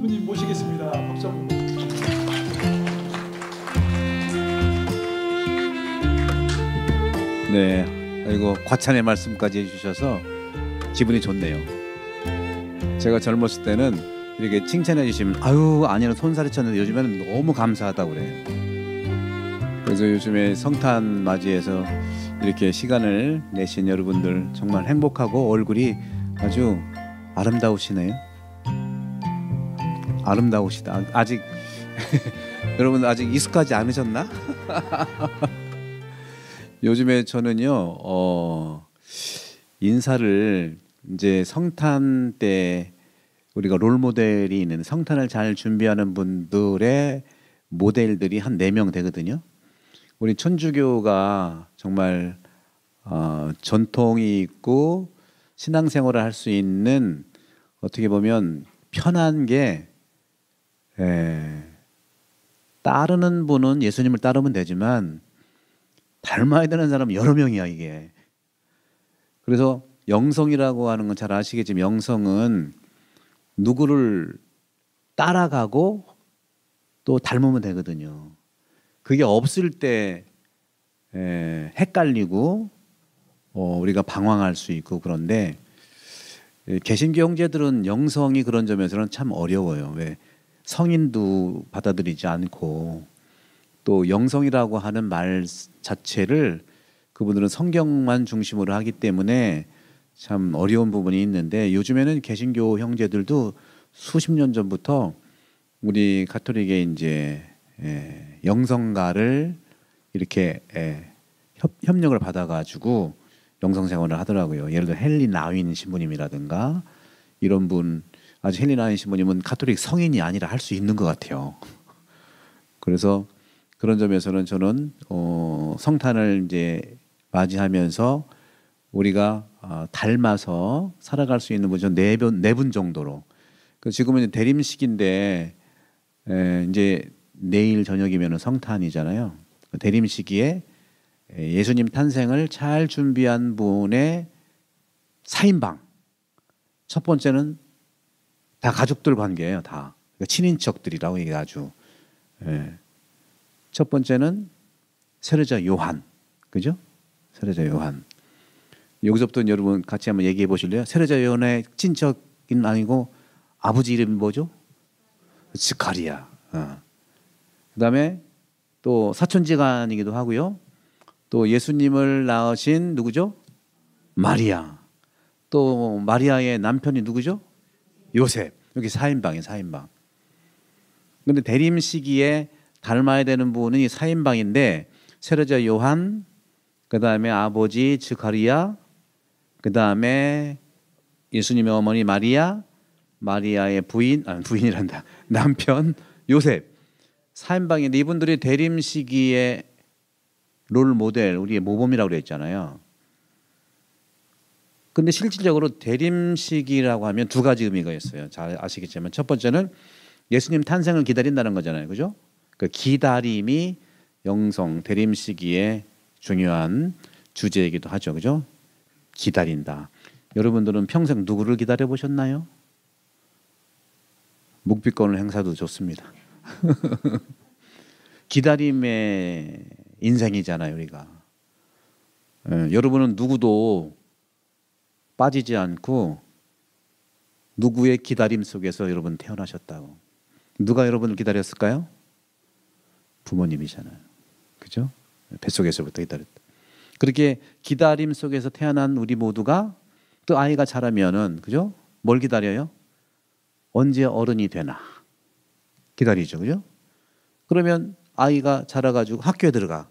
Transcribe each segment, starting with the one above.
부모님 모시겠습니다. 박수 한번. 네, 아이고 과찬의 말씀까지 해주셔서 기분이 좋네요. 제가 젊었을 때는 이렇게 칭찬해 주시면 아유 아니는 손살이 쳤는데 요즘에는 너무 감사하다고 그래요. 그래서 요즘에 성탄 맞이해서 이렇게 시간을 내신 여러분들 정말 행복하고 얼굴이 아주 아름다우시네요. 아름다우시다. 아직 여러분 아직 익숙하지 않으셨나? 요즘에 저는요 인사를 이제 성탄 때 우리가 롤 모델이 있는 성탄을 잘 준비하는 분들의 모델들이 한 4명 되거든요. 우리 천주교가 정말 전통이 있고 신앙생활을 할 수 있는 어떻게 보면 편한 게 따르는 분은 예수님을 따르면 되지만 닮아야 되는 사람은 여러 명이야 이게. 그래서 영성이라고 하는 건 잘 아시겠지만 영성은 누구를 따라가고 또 닮으면 되거든요. 그게 없을 때 헷갈리고 우리가 방황할 수 있고 그런데 개신교 형제들은 영성이 그런 점에서는 참 어려워요. 왜 성인도 받아들이지 않고 또 영성이라고 하는 말 자체를 그분들은 성경만 중심으로 하기 때문에 참 어려운 부분이 있는데 요즘에는 개신교 형제들도 수십 년 전부터 우리 가톨릭의 이제 영성가를 이렇게 협력을 받아가지고 영성 생활을 하더라고요. 예를 들어 헨리 나윈 신부님이라든가 이런 분 아직 헨리 나윈 신부님은 가톨릭 성인이 아니라 할 수 있는 것 같아요. 그래서 그런 점에서는 저는 성탄을 이제 맞이하면서 우리가 닮아서 살아갈 수 있는 분이 네 분 정도로. 지금은 대림식인데 이제 내일 저녁이면 성탄이잖아요. 대림시기에 예수님 탄생을 잘 준비한 분의 4인방. 첫 번째는 다 가족들 관계예요. 다 그러니까 친인척들이라고 이게 아주. 첫 번째는 세례자 요한, 그죠? 세례자 요한. 여기서부터 여러분 같이 한번 얘기해 보실래요? 세례자 요한의 친척인 아니고 아버지 이름이 뭐죠? 스가랴. 그다음에 또 사촌지간이기도 하고요. 또 예수님을 낳으신 누구죠? 마리아. 또 마리아의 남편이 누구죠? 요셉. 여기 4인방이에요. 4인방. 그런데 대림 시기에 닮아야 되는 분은 이 4인방인데 세례자 요한, 그 다음에 아버지 스가랴, 그 다음에 예수님의 어머니 마리아, 마리아의 부인이란다. 남편 요셉. 4인방인데 이분들이 대림 시기에 롤 모델, 우리의 모범이라고 그랬잖아요. 근데 실질적으로 대림 시기라고 하면 두 가지 의미가 있어요. 잘 아시겠지만 첫 번째는 예수님 탄생을 기다린다는 거잖아요. 그죠? 그 기다림이 영성 대림 시기에 중요한 주제이기도 하죠. 그죠? 기다린다. 여러분들은 평생 누구를 기다려 보셨나요? 묵비권을 행사도 좋습니다. 기다림의 인생이잖아요, 우리가. 여러분은 누구도 빠지지 않고 누구의 기다림 속에서 여러분 태어나셨다고. 누가 여러분을 기다렸을까요? 부모님이잖아요. 그죠? 뱃속에서부터 기다렸다. 그렇게 기다림 속에서 태어난 우리 모두가 또 아이가 자라면은 그죠? 뭘 기다려요? 언제 어른이 되나 기다리죠. 그죠? 그러면 아이가 자라가지고 학교에 들어가.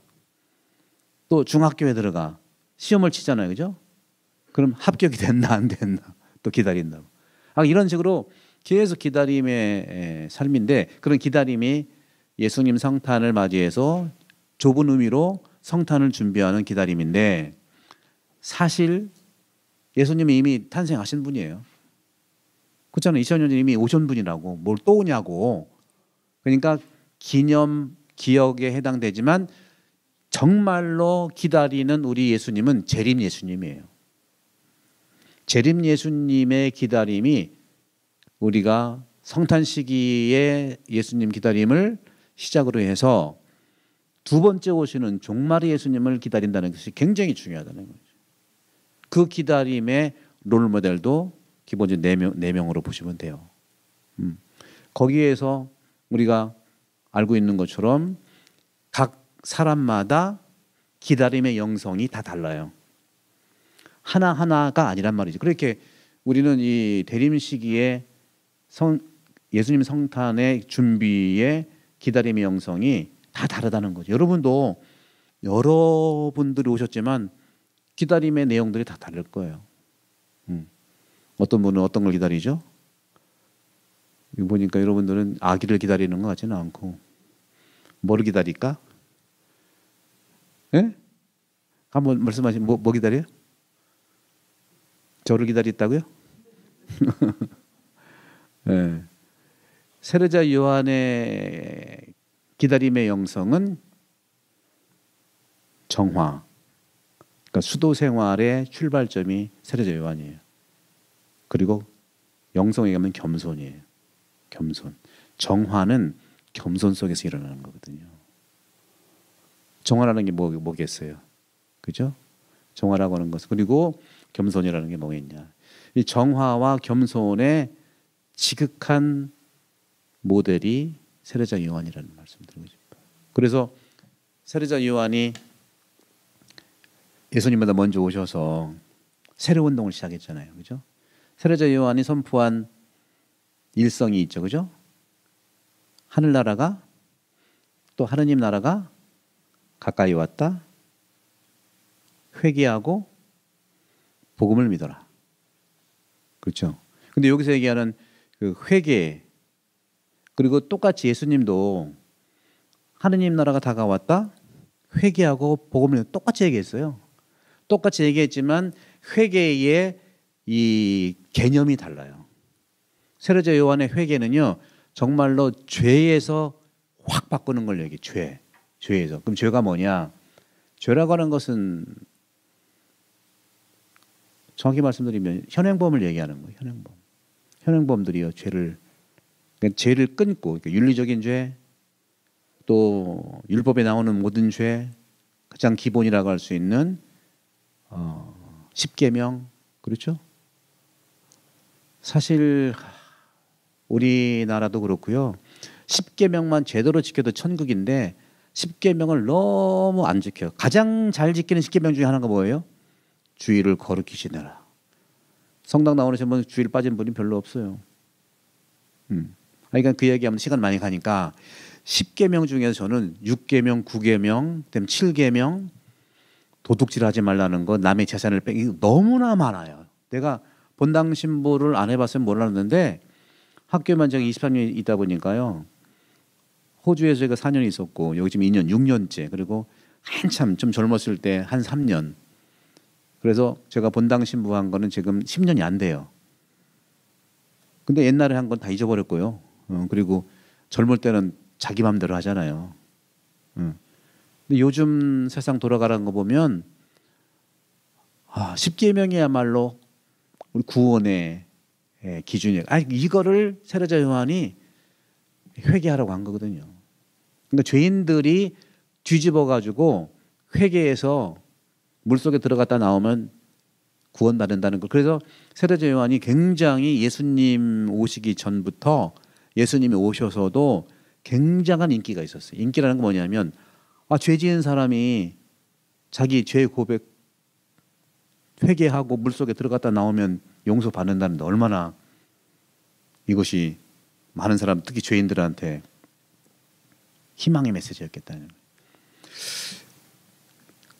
또 중학교에 들어가. 시험을 치잖아요. 그죠? 그럼 합격이 됐나 안 됐나 또 기다린다고. 이런 식으로 계속 기다림의 삶인데 그런 기다림이 예수님 성탄을 맞이해서 좁은 의미로 성탄을 준비하는 기다림인데 사실 예수님이 이미 탄생하신 분이에요. 그렇잖아요. 2000년 전 이미 오신 분이라고. 뭘 또 오냐고. 그러니까 기념, 기억에 해당되지만 정말로 기다리는 우리 예수님은 재림 예수님이에요. 재림 예수님의 기다림이 우리가 성탄 시기에 예수님 기다림을 시작으로 해서 두 번째 오시는 종말의 예수님을 기다린다는 것이 굉장히 중요하다는 거죠. 그 기다림의 롤모델도 기본적으로 네 명으로 보시면 돼요. 거기에서 우리가 알고 있는 것처럼 각 사람마다 기다림의 영성이 다 달라요. 하나하나가 아니란 말이죠. 그렇게 우리는 이 대림 시기에 예수님 성탄의 준비의 기다림의 영성이 다 다르다는 거죠. 여러분들이 오셨지만 기다림의 내용들이 다 다를 거예요. 어떤 분은 어떤 걸 기다리죠? 이거 보니까 여러분들은 아기를 기다리는 것 같지는 않고 뭐를 기다릴까? 예? 한번 말씀하시면 뭐 기다려요? 저를 기다렸다고요? 네. 세례자 요한의 기다림의 영성은 정화, 그러니까 수도 생활의 출발점이 세례자 요한이에요. 그리고 영성에 가면 겸손이에요. 겸손. 정화는 겸손 속에서 일어나는 거거든요. 정화라는 게 뭐겠어요? 그죠? 정화라고 하는 것은. 그리고 겸손이라는 게 뭐겠냐. 이 정화와 겸손의 지극한 모델이 세례자 요한이라는 말씀 드리고 싶어요. 그래서 세례자 요한이 예수님보다 먼저 오셔서 세례 운동을 시작했잖아요. 그죠? 세례자 요한이 선포한 일성이 있죠. 그죠? 하늘나라가 또 하느님 나라가 가까이 왔다. 회개하고 복음을 믿어라. 그렇죠? 근데 여기서 얘기하는 그 회개, 그리고 똑같이 예수님도 하느님 나라가 다가왔다. 회개하고 복음을 똑같이 얘기했어요. 똑같이 얘기했지만 회개의 이 개념이 달라요. 세례자 요한의 회개는요, 정말로 죄에서 확 바꾸는 걸 얘기해. 죄에서. 그럼 죄가 뭐냐? 죄라고 하는 것은 정확히 말씀드리면 현행범을 얘기하는 거예요. 현행범. 현행범들이요, 죄를 끊고, 그러니까 윤리적인 죄, 또 율법에 나오는 모든 죄, 가장 기본이라고 할 수 있는 십계명, 그렇죠? 사실 우리나라도 그렇고요. 십계명만 제대로 지켜도 천국인데 십계명을 너무 안 지켜요. 가장 잘 지키는 십계명 중에 하나가 뭐예요? 주의를 거룩히 지내라. 성당 나오시는 분 주일 빠진 분이 별로 없어요. 그러니까 그 얘기하면 시간 많이 가니까 10계명 중에서 저는 6계명, 9계명, 그다음 7계명, 도둑질하지 말라는 거, 남의 재산을 빼기 너무나 많아요. 내가 본당 신부를 안 해봤으면 몰랐는데 학교만 제가 23년 있다 보니까요. 호주에서 제가 4년 있었고 여기 지금 2년, 6년째. 그리고 한참 좀 젊었을 때 한 3년. 그래서 제가 본당 신부 한 거는 지금 10년이 안 돼요. 근데 옛날에 한 건 다 잊어버렸고요. 그리고 젊을 때는 자기 맘대로 하잖아요. 근데 요즘 세상 돌아가라는 거 보면 10계명이야말로 우리 구원의 기준이에요. 이거를 세례자 요한이 회개하라고 한 거거든요. 그러니까 죄인들이 뒤집어 가지고 회개해서 물속에 들어갔다 나오면 구원받는다는 거. 그래서 세례자 요한이 굉장히 예수님 오시기 전부터 예수님이 오셔서도 굉장한 인기가 있었어요. 인기라는 건 뭐냐면 죄 지은 사람이 자기 죄 고백 회개하고 물속에 들어갔다 나오면 용서받는다는데 얼마나 이것이 많은 사람, 특히 죄인들한테 희망의 메시지였겠다는 거예요.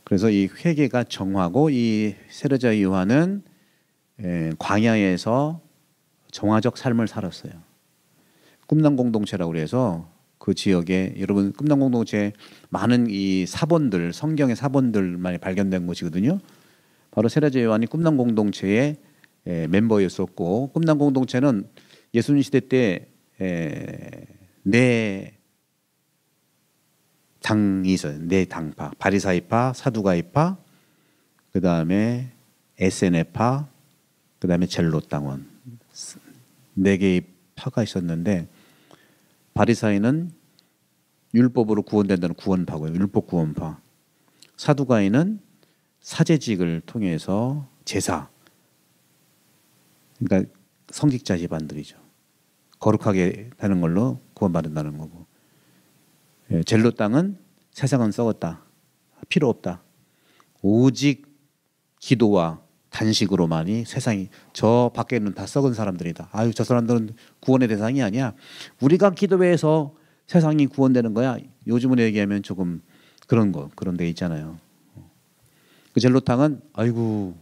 그래서 이 회개가 정화고, 이 세례자 요한은 광야에서 정화적 삶을 살았어요. 꿈난 공동체라고 그래서 그 지역에, 여러분 꿈난 공동체 많은 이 사본들, 성경의 사본들 많이 발견된 곳이거든요. 바로 세례자 요한이 꿈난 공동체의 멤버였었고, 꿈난 공동체는 예수님 시대 때 네 당이 있어요. 네 당파, 바리사이파, 사두가이파, 그 다음에 에세네파, 그 다음에 젤롯 당원, 네 개의 파가 있었는데 바리사이는 율법으로 구원된다는 구원파고요. 율법 구원파. 사두가인은 사제직을 통해서 제사, 그러니까 성직자 집안들이죠. 거룩하게 되는 걸로 구원받는다는 거고. 젤롯 땅은 세상은 썩었다. 필요 없다. 오직 기도와 단식으로만이 세상이, 저 밖에는 다 썩은 사람들이다. 아유, 저 사람들은 구원의 대상이 아니야. 우리가 기도해서 세상이 구원되는 거야. 요즘으로 얘기하면 조금 그런 데 있잖아요. 그 젤롯 땅은 아이고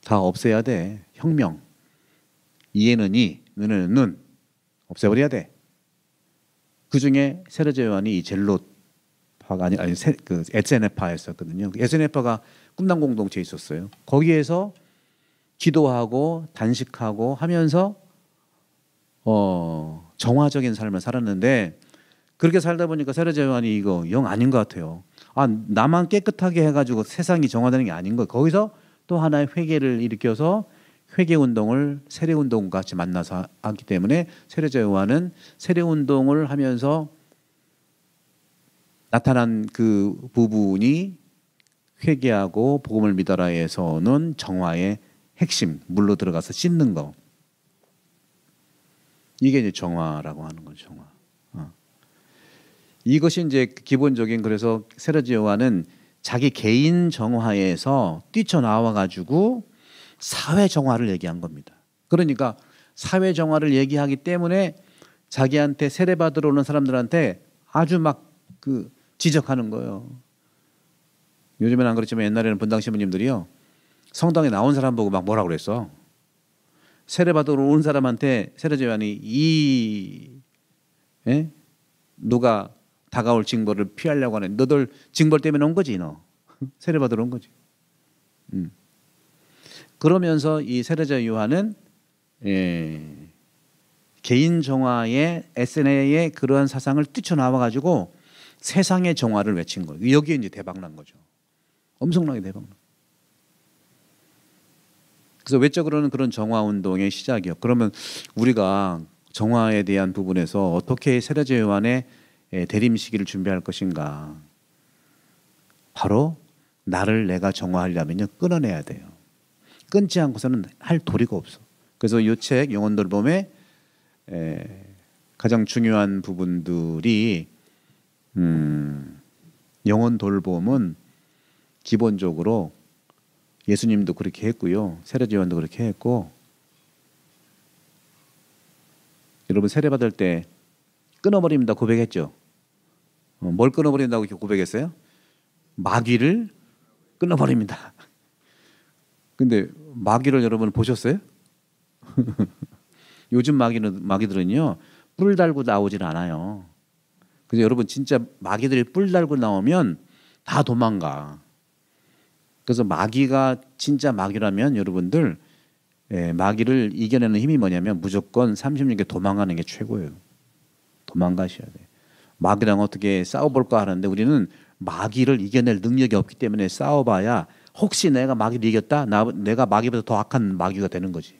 다 없애야 돼. 혁명. 이에는 이, 눈에는 눈. 없애버려야 돼. 그 중에 세르제 요한이 이 젤롯파가 그 에세네파였었거든요. 에세네파가 꿈남 공동체에 있었어요. 거기에서 기도하고 단식하고 하면서 정화적인 삶을 살았는데, 그렇게 살다 보니까 세르제 요한이 이거 영 아닌 것 같아요. 아, 나만 깨끗하게 해가지고 세상이 정화되는 게 아닌 거예요. 거기서 또 하나의 회개를 일으켜서 회개 운동을 세례 운동 같이 만나서 하기 때문에 세르제 요한은 세례 운동을 하면서 나타난 그 부분이 회개하고 복음을 믿어라에서는 정화의 핵심, 물로 들어가서 씻는 거. 이게 이제 정화라고 하는 거죠. 정화. 이것이 이제 기본적인, 그래서 세르제 요한은 자기 개인 정화에서 뛰쳐나와 가지고 사회 정화를 얘기한 겁니다. 그러니까 사회 정화를 얘기하기 때문에 자기한테 세례 받으러 오는 사람들한테 아주 막 그 지적하는 거예요. 요즘엔 안 그렇지만 옛날에는 분당 신부님들이요, 성당에 나온 사람 보고 막 뭐라 그랬어. 세례 받으러 온 사람한테 세례제 요한이 누가 다가올 징벌을 피하려고 하는, 너들 징벌 때문에 온 거지, 너. 세례 받으러 온 거지. 그러면서 이 세례자 요한은 개인 정화의 SNA의 그러한 사상을 뛰쳐나와 가지고 세상의 정화를 외친 거예요. 여기에 이제 대박난 거죠. 엄청나게 대박난. 그래서 외적으로는 그런 정화 운동의 시작이요. 그러면 우리가 정화에 대한 부분에서 어떻게 세례자 요한의 대림 시기를 준비할 것인가? 바로 나를 내가 정화하려면요, 끊어내야 돼요. 끊지 않고서는 할 도리가 없어. 그래서 이 책 영혼 돌봄의 가장 중요한 부분들이 영혼 돌봄은 기본적으로 예수님도 그렇게 했고요, 세례자 요한도 그렇게 했고, 여러분 세례 받을 때 끊어버립니다 고백했죠. 뭘 끊어버린다고 이렇게 고백했어요? 마귀를 끊어버립니다. 근데 마귀를 여러분 보셨어요? 요즘 마귀들은요, 뿔 달고 나오질 않아요. 그래서 여러분 진짜 마귀들이 뿔 달고 나오면 다 도망가. 그래서 마귀가 진짜 마귀라면 여러분들 마귀를 이겨내는 힘이 뭐냐면 무조건 36개 도망가는 게 최고예요. 도망가셔야 돼요. 마귀랑 어떻게 싸워볼까 하는데 우리는 마귀를 이겨낼 능력이 없기 때문에 싸워봐야 혹시 내가 마귀를 이겼다? 내가 마귀보다 더 악한 마귀가 되는 거지.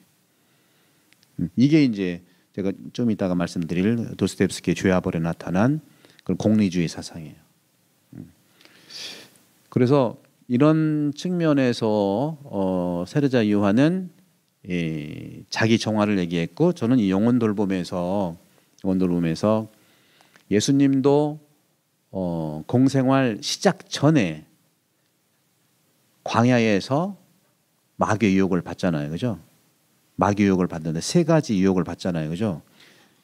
이게 이제 제가 좀 이따가 말씀드릴 도스토옙스키의 죄와벌에 나타난 그런 공리주의 사상이에요. 그래서 이런 측면에서 세르자 요한은 자기 정화를 얘기했고, 저는 이 영혼 돌봄에서 예수님도 공생활 시작 전에 광야에서 마귀의 유혹을 받잖아요, 그죠? 마귀 유혹을 받는데 세 가지 유혹을 받잖아요, 그죠?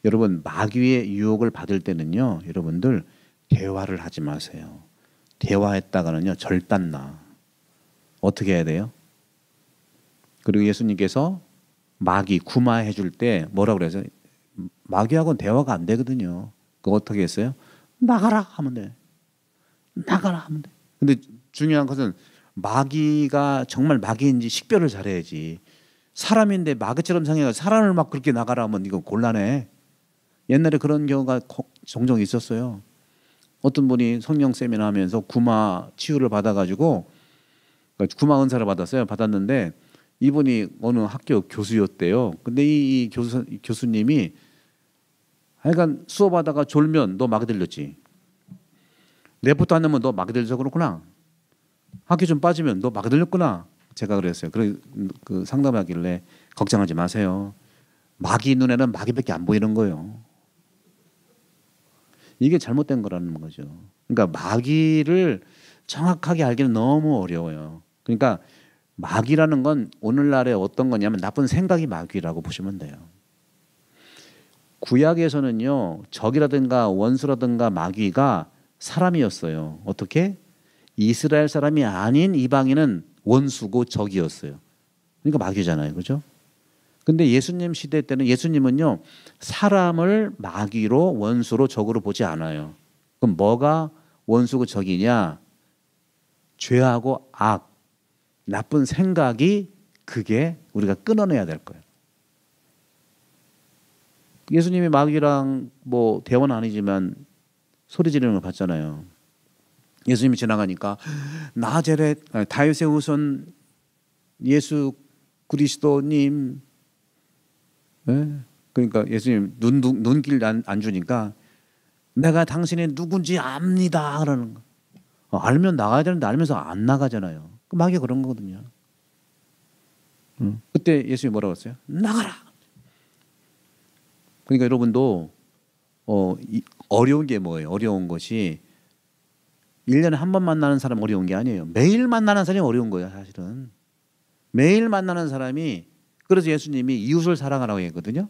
여러분 마귀의 유혹을 받을 때는요, 여러분들 대화를 하지 마세요. 대화했다가는요 절단나. 어떻게 해야 돼요? 그리고 예수님께서 마귀 구마해 줄 때 뭐라고 그래서 마귀하고는 대화가 안 되거든요. 그거 어떻게 했어요? 나가라 하면 돼. 나가라 하면 돼. 근데 중요한 것은 마귀가 정말 마귀인지 식별을 잘해야지. 사람인데 마귀처럼 생겨서 사람을 막 그렇게 나가라 하면 이거 곤란해. 옛날에 그런 경우가 종종 있었어요. 어떤 분이 성령 세미나 하면서 구마 치유를 받아가지고 구마 은사를 받았어요. 받았는데 이분이 어느 학교 교수였대요. 근데 이 교수님이 하여간 수업하다가 졸면 너 마귀 들렸지. 레포트 안 내면 너 마귀 들려서 그렇구나. 학교 좀 빠지면 너 마귀 들렸구나. 제가 그랬어요. 그 상담하길래 걱정하지 마세요. 마귀 눈에는 마귀밖에 안 보이는 거예요. 이게 잘못된 거라는 거죠. 그러니까 마귀를 정확하게 알기는 너무 어려워요. 그러니까 마귀라는 건 오늘날에 어떤 거냐면 나쁜 생각이 마귀라고 보시면 돼요. 구약에서는요, 적이라든가 원수라든가 마귀가 사람이었어요. 어떻게? 이스라엘 사람이 아닌 이방인은 원수고 적이었어요. 그러니까 마귀잖아요. 그죠? 근데 예수님 시대 때는 예수님은요, 사람을 마귀로 원수로 적으로 보지 않아요. 그럼 뭐가 원수고 적이냐? 죄하고 악, 나쁜 생각이 그게 우리가 끊어내야 될 거예요. 예수님이 마귀랑 뭐 대화는 아니지만 소리 지르는 걸 봤잖아요. 예수님이 지나가니까 나자렛 다윗의 후손 예수 그리스도님, 네? 그러니까 예수님 눈길 안 주니까 내가 당신이 누군지 압니다 그러는 거. 알면 나가야 되는데 알면서 안 나가잖아요. 마귀가 그런 거거든요. 그때 예수님이 뭐라고 했어요? 나가라. 그러니까 여러분도 어려운 게 뭐예요? 어려운 것이 1년에 한 번 만나는 사람 어려운 게 아니에요. 매일 만나는 사람이 어려운 거예요. 사실은. 매일 만나는 사람이, 그래서 예수님이 이웃을 사랑하라고 했거든요.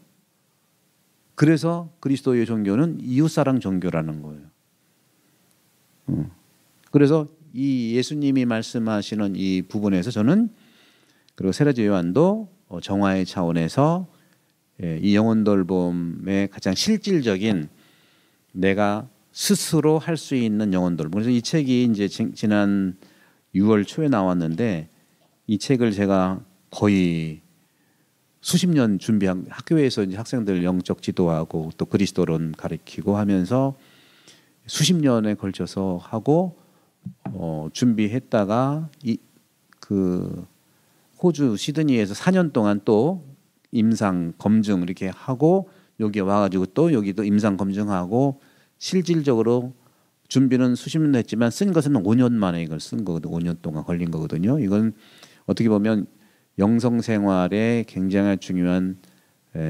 그래서 그리스도의 종교는 이웃사랑 종교라는 거예요. 그래서 이 예수님이 말씀하시는 이 부분에서 저는, 그리고 세례자 요한도 정화의 차원에서 이 영혼 돌봄의 가장 실질적인 내가 스스로 할 수 있는 영혼 돌봄. 그래서 이 책이 이제 지난 6월 초에 나왔는데 이 책을 제가 거의 수십 년 준비한, 학교에서 이제 학생들 영적 지도하고 또 그리스도론 가르치고 하면서 수십 년에 걸쳐서 하고 준비했다가 그 호주 시드니에서 4년 동안 또 임상 검증 이렇게 하고 여기 와가지고 또 여기도 임상 검증하고 실질적으로 준비는 수십 년 했지만 쓴 것은 5년 만에 이걸 쓴 거거든요. 5년 동안 걸린 거거든요. 이건 어떻게 보면 영성 생활에 굉장히 중요한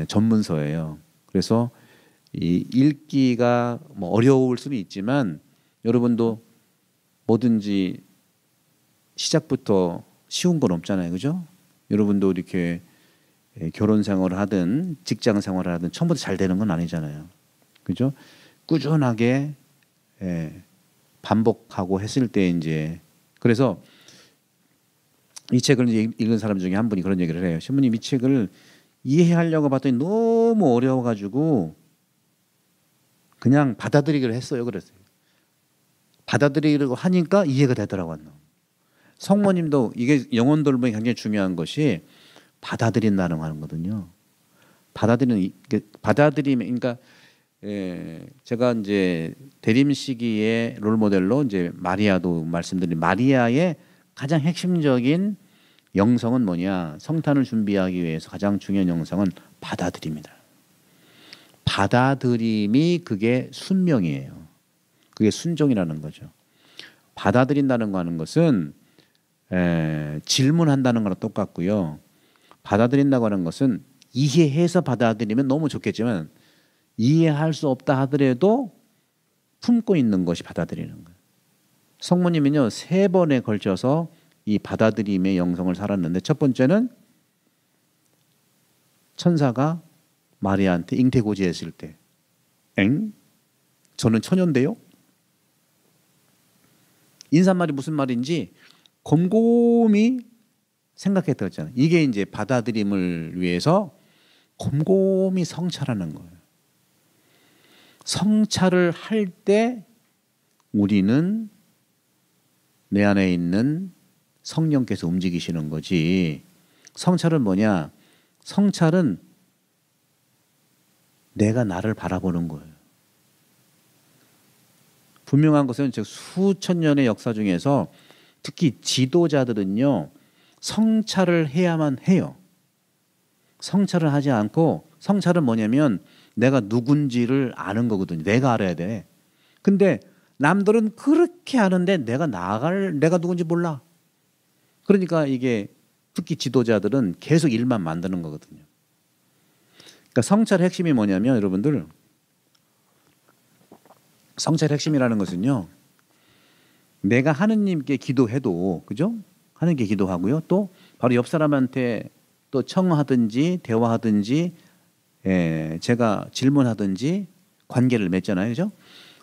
전문서예요. 그래서 이 읽기가 뭐 어려울 수는 있지만 여러분도 뭐든지 시작부터 쉬운 건 없잖아요. 그죠? 여러분도 이렇게 결혼 생활을 하든 직장 생활을 하든 처음부터 잘 되는 건 아니잖아요. 그죠? 꾸준하게 반복하고 했을 때 이제, 그래서 이 책을 이제 읽은 사람 중에 한 분이 그런 얘기를 해요. 신부님, 이 책을 이해하려고 봤더니 너무 어려워가지고 그냥 받아들이기로 했어요. 그랬어요. 받아들이려고 하니까 이해가 되더라고요. 성모님도 이게 영혼 돌봄이 굉장히 중요한 것이 받아들인다는 거거든요. 받아들이면, 그러니까 제가 이제 대림 시기의 롤 모델로 이제 마리아도 말씀드린, 마리아의 가장 핵심적인 영성은 뭐냐? 성탄을 준비하기 위해서 가장 중요한 영성은 받아들입니다. 받아들임이 그게 순명이에요. 그게 순종이라는 거죠. 받아들인다는 거 하는 것은 질문한다는 거랑 똑같고요. 받아들인다고 하는 것은 이해해서 받아들이면 너무 좋겠지만 이해할 수 없다 하더라도 품고 있는 것이 받아들이는 거예요. 성모님은요 3번에 걸쳐서 이 받아들임의 영성을 살았는데, 첫 번째는 천사가 마리아한테 잉태고지했을 때, 저는 처녀인데요? 인사말이 무슨 말인지 곰곰이 생각했다잖아요. 이게 이제 받아들임을 위해서 곰곰이 성찰하는 거예요. 성찰을 할 때 우리는 내 안에 있는 성령께서 움직이시는 거지. 성찰은 뭐냐? 성찰은 내가 나를 바라보는 거예요. 분명한 것은 즉 수천 년의 역사 중에서 특히 지도자들은요 성찰을 해야만 해요. 성찰을 하지 않고, 성찰은 뭐냐면 내가 누군지를 아는 거거든요. 내가 알아야 돼. 근데 남들은 그렇게 아는데 내가 누군지 몰라. 그러니까 이게 특히 지도자들은 계속 일만 만드는 거거든요. 그러니까 성찰의 핵심이 뭐냐면 여러분들, 성찰의 핵심이라는 것은요, 내가 하느님께 기도해도, 그죠? 하느님께 기도하고요. 또 바로 옆 사람한테 또 청하든지 대화하든지, 제가 질문하든지 관계를 맺잖아요. 그죠?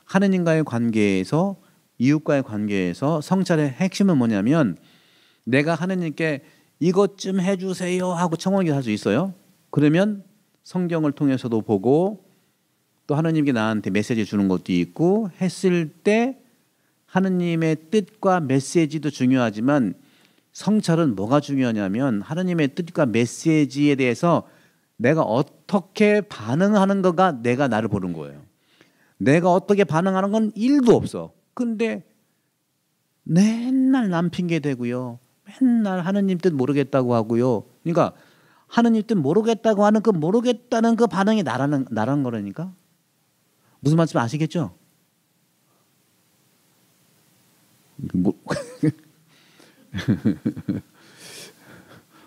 하느님과의 관계에서, 이웃과의 관계에서 성찰의 핵심은 뭐냐면 내가 하느님께 이것 좀 해주세요 하고 청하게 할 수 있어요. 그러면 성경을 통해서도 보고 또 하느님께 나한테 메시지 주는 것도 있고 했을 때 하느님의 뜻과 메시지도 중요하지만 성찰은 뭐가 중요하냐면 하느님의 뜻과 메시지에 대해서 내가 어떻게 반응하는 거가 내가 나를 보는 거예요. 내가 어떻게 반응하는 건 1도 없어. 근데 맨날 남 핑계 대고요. 맨날 하느님 뜻 모르겠다고 하고요. 그러니까 하느님 뜻 모르겠다고 하는 그 모르겠다는 그 반응이 나라는 거라니까. 무슨 말씀 아시겠죠?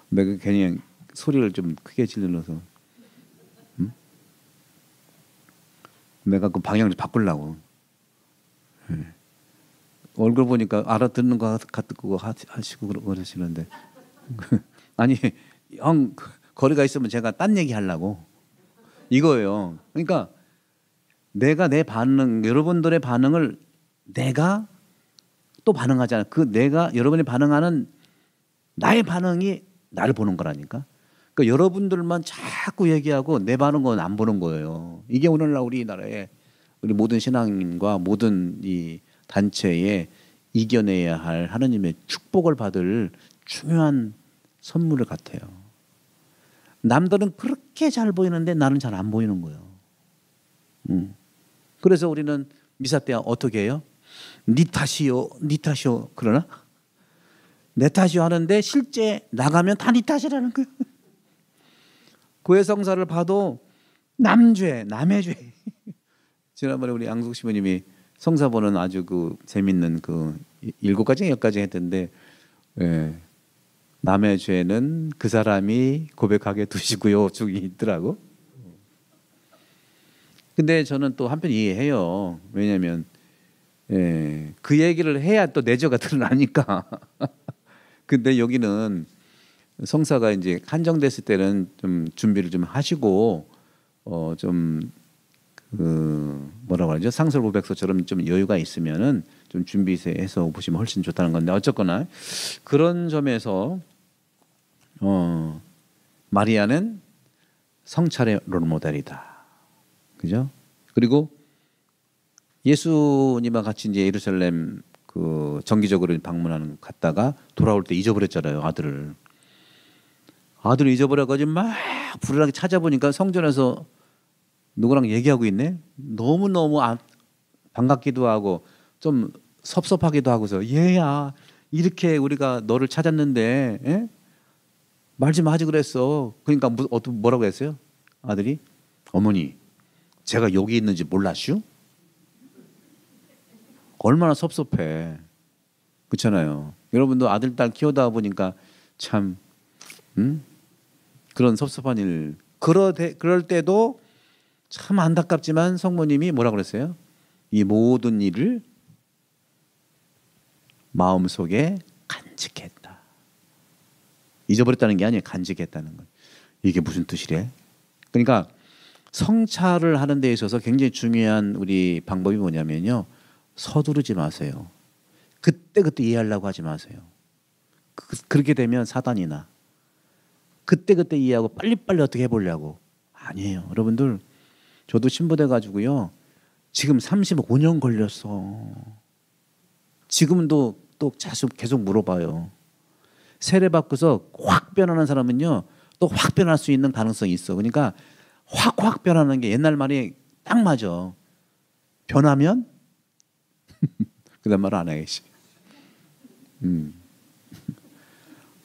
내가 괜히 소리를 좀 크게 질러서 내가 그 방향을 바꾸려고. 얼굴 보니까 알아듣는 거 같고 하시고 그러시는데 아니 형 거리가 있으면 제가 딴 얘기 하려고 이거예요. 그러니까 내가 내 반응, 여러분들의 반응을 내가 또 반응하잖아. 그 내가 여러분이 반응하는 나의 반응이 나를 보는 거라니까. 그러니까 여러분들만 자꾸 얘기하고 내 반응은 안 보는 거예요. 이게 오늘날 우리나라의 우리 모든 신앙인과 모든 이 단체에 이겨내야 할 하느님의 축복을 받을 중요한 선물 같아요. 남들은 그렇게 잘 보이는데 나는 잘 안 보이는 거예요. 그래서 우리는 미사 때 어떻게 해요? 니 탓이요, 니 탓이요 그러나? 내 탓이요 하는데 실제 나가면 다 니 탓이라는 거예요. 고해성사를 봐도 남죄, 남의 죄. 지난번에 우리 양숙 시부님이 성사 보는 아주 그 재밌는 그 7가지 10가지 했던데, 남의 죄는 그 사람이 고백하게 두시고요 쭉이 있더라고. 근데 저는 또 한편 이해해요. 왜냐하면 그 얘기를 해야 또 내 죄가 드러나니까. 근데 여기는 성사가 이제 한정됐을 때는 좀 준비를 좀 하시고 좀 뭐라고 하죠? 상설 고백서처럼 좀 여유가 있으면은 좀 준비해서 보시면 훨씬 좋다는 건데 어쨌거나 그런 점에서 마리아는 성찰의 롤모델이다. 그죠? 그리고 예수님과 같이 이제 예루살렘 그 정기적으로 방문하는 갔다가 돌아올 때 잊어버렸잖아요, 아들을. 아들을 잊어버려가지고 막 불안하게 찾아보니까 성전에서 누구랑 얘기하고 있네. 너무너무 반갑기도 하고 좀 섭섭하기도 하고서 얘야 이렇게 우리가 너를 찾았는데 말 좀 하지 그랬어. 그러니까 뭐라고 했어요? 아들이 어머니 제가 여기 있는지 몰랐슈? 얼마나 섭섭해. 그렇잖아요. 여러분도 아들 딸 키우다 보니까 참 그런 섭섭한 일 그럴 때도 참 안타깝지만 성모님이 뭐라고 그랬어요? 이 모든 일을 마음속에 간직했다. 잊어버렸다는 게 아니에요. 간직했다는 건. 이게 무슨 뜻이래? 그러니까 성찰을 하는 데 있어서 굉장히 중요한 우리 방법이 뭐냐면요. 서두르지 마세요. 그때 이해하려고 하지 마세요. 그렇게 되면 사단이나 그때 이해하고 빨리빨리 어떻게 해보려고. 아니에요. 여러분들 저도 신부돼 가지고요. 지금 35년 걸렸어. 지금도 또 계속 물어봐요. 세례 받고서 확 변하는 사람은요. 또 확 변할 수 있는 가능성이 있어. 그러니까 확 변하는 게 옛날 말이 딱 맞아. 변하면 그다음 말 안 해야지.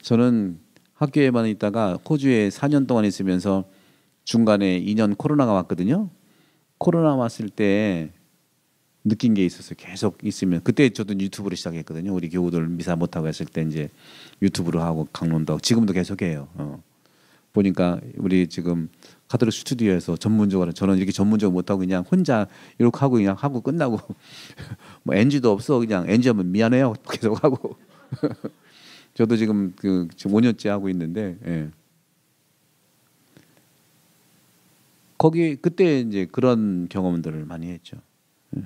저는 학교에만 있다가 호주에 4년 동안 있으면서 중간에 2년 코로나가 왔거든요. 코로나 왔을 때 느낀 게 있었어요. 계속 있으면 그때 저도 유튜브를 시작했거든요. 우리 교우들 미사 못하고 했을 때 이제 유튜브로 하고 강론도 하고 지금도 계속해요. 보니까 우리 지금 카톨릭 스튜디오에서 전문적으로 저는 이렇게 전문적으로 못하고 그냥 혼자 이렇게 하고 그냥 하고 끝나고 뭐 NG도 없어 그냥 NG 하면 미안해요 계속 하고 저도 지금 지금 5년째 하고 있는데 예. 거기 그때 이제 그런 경험들을 많이 했죠. 예.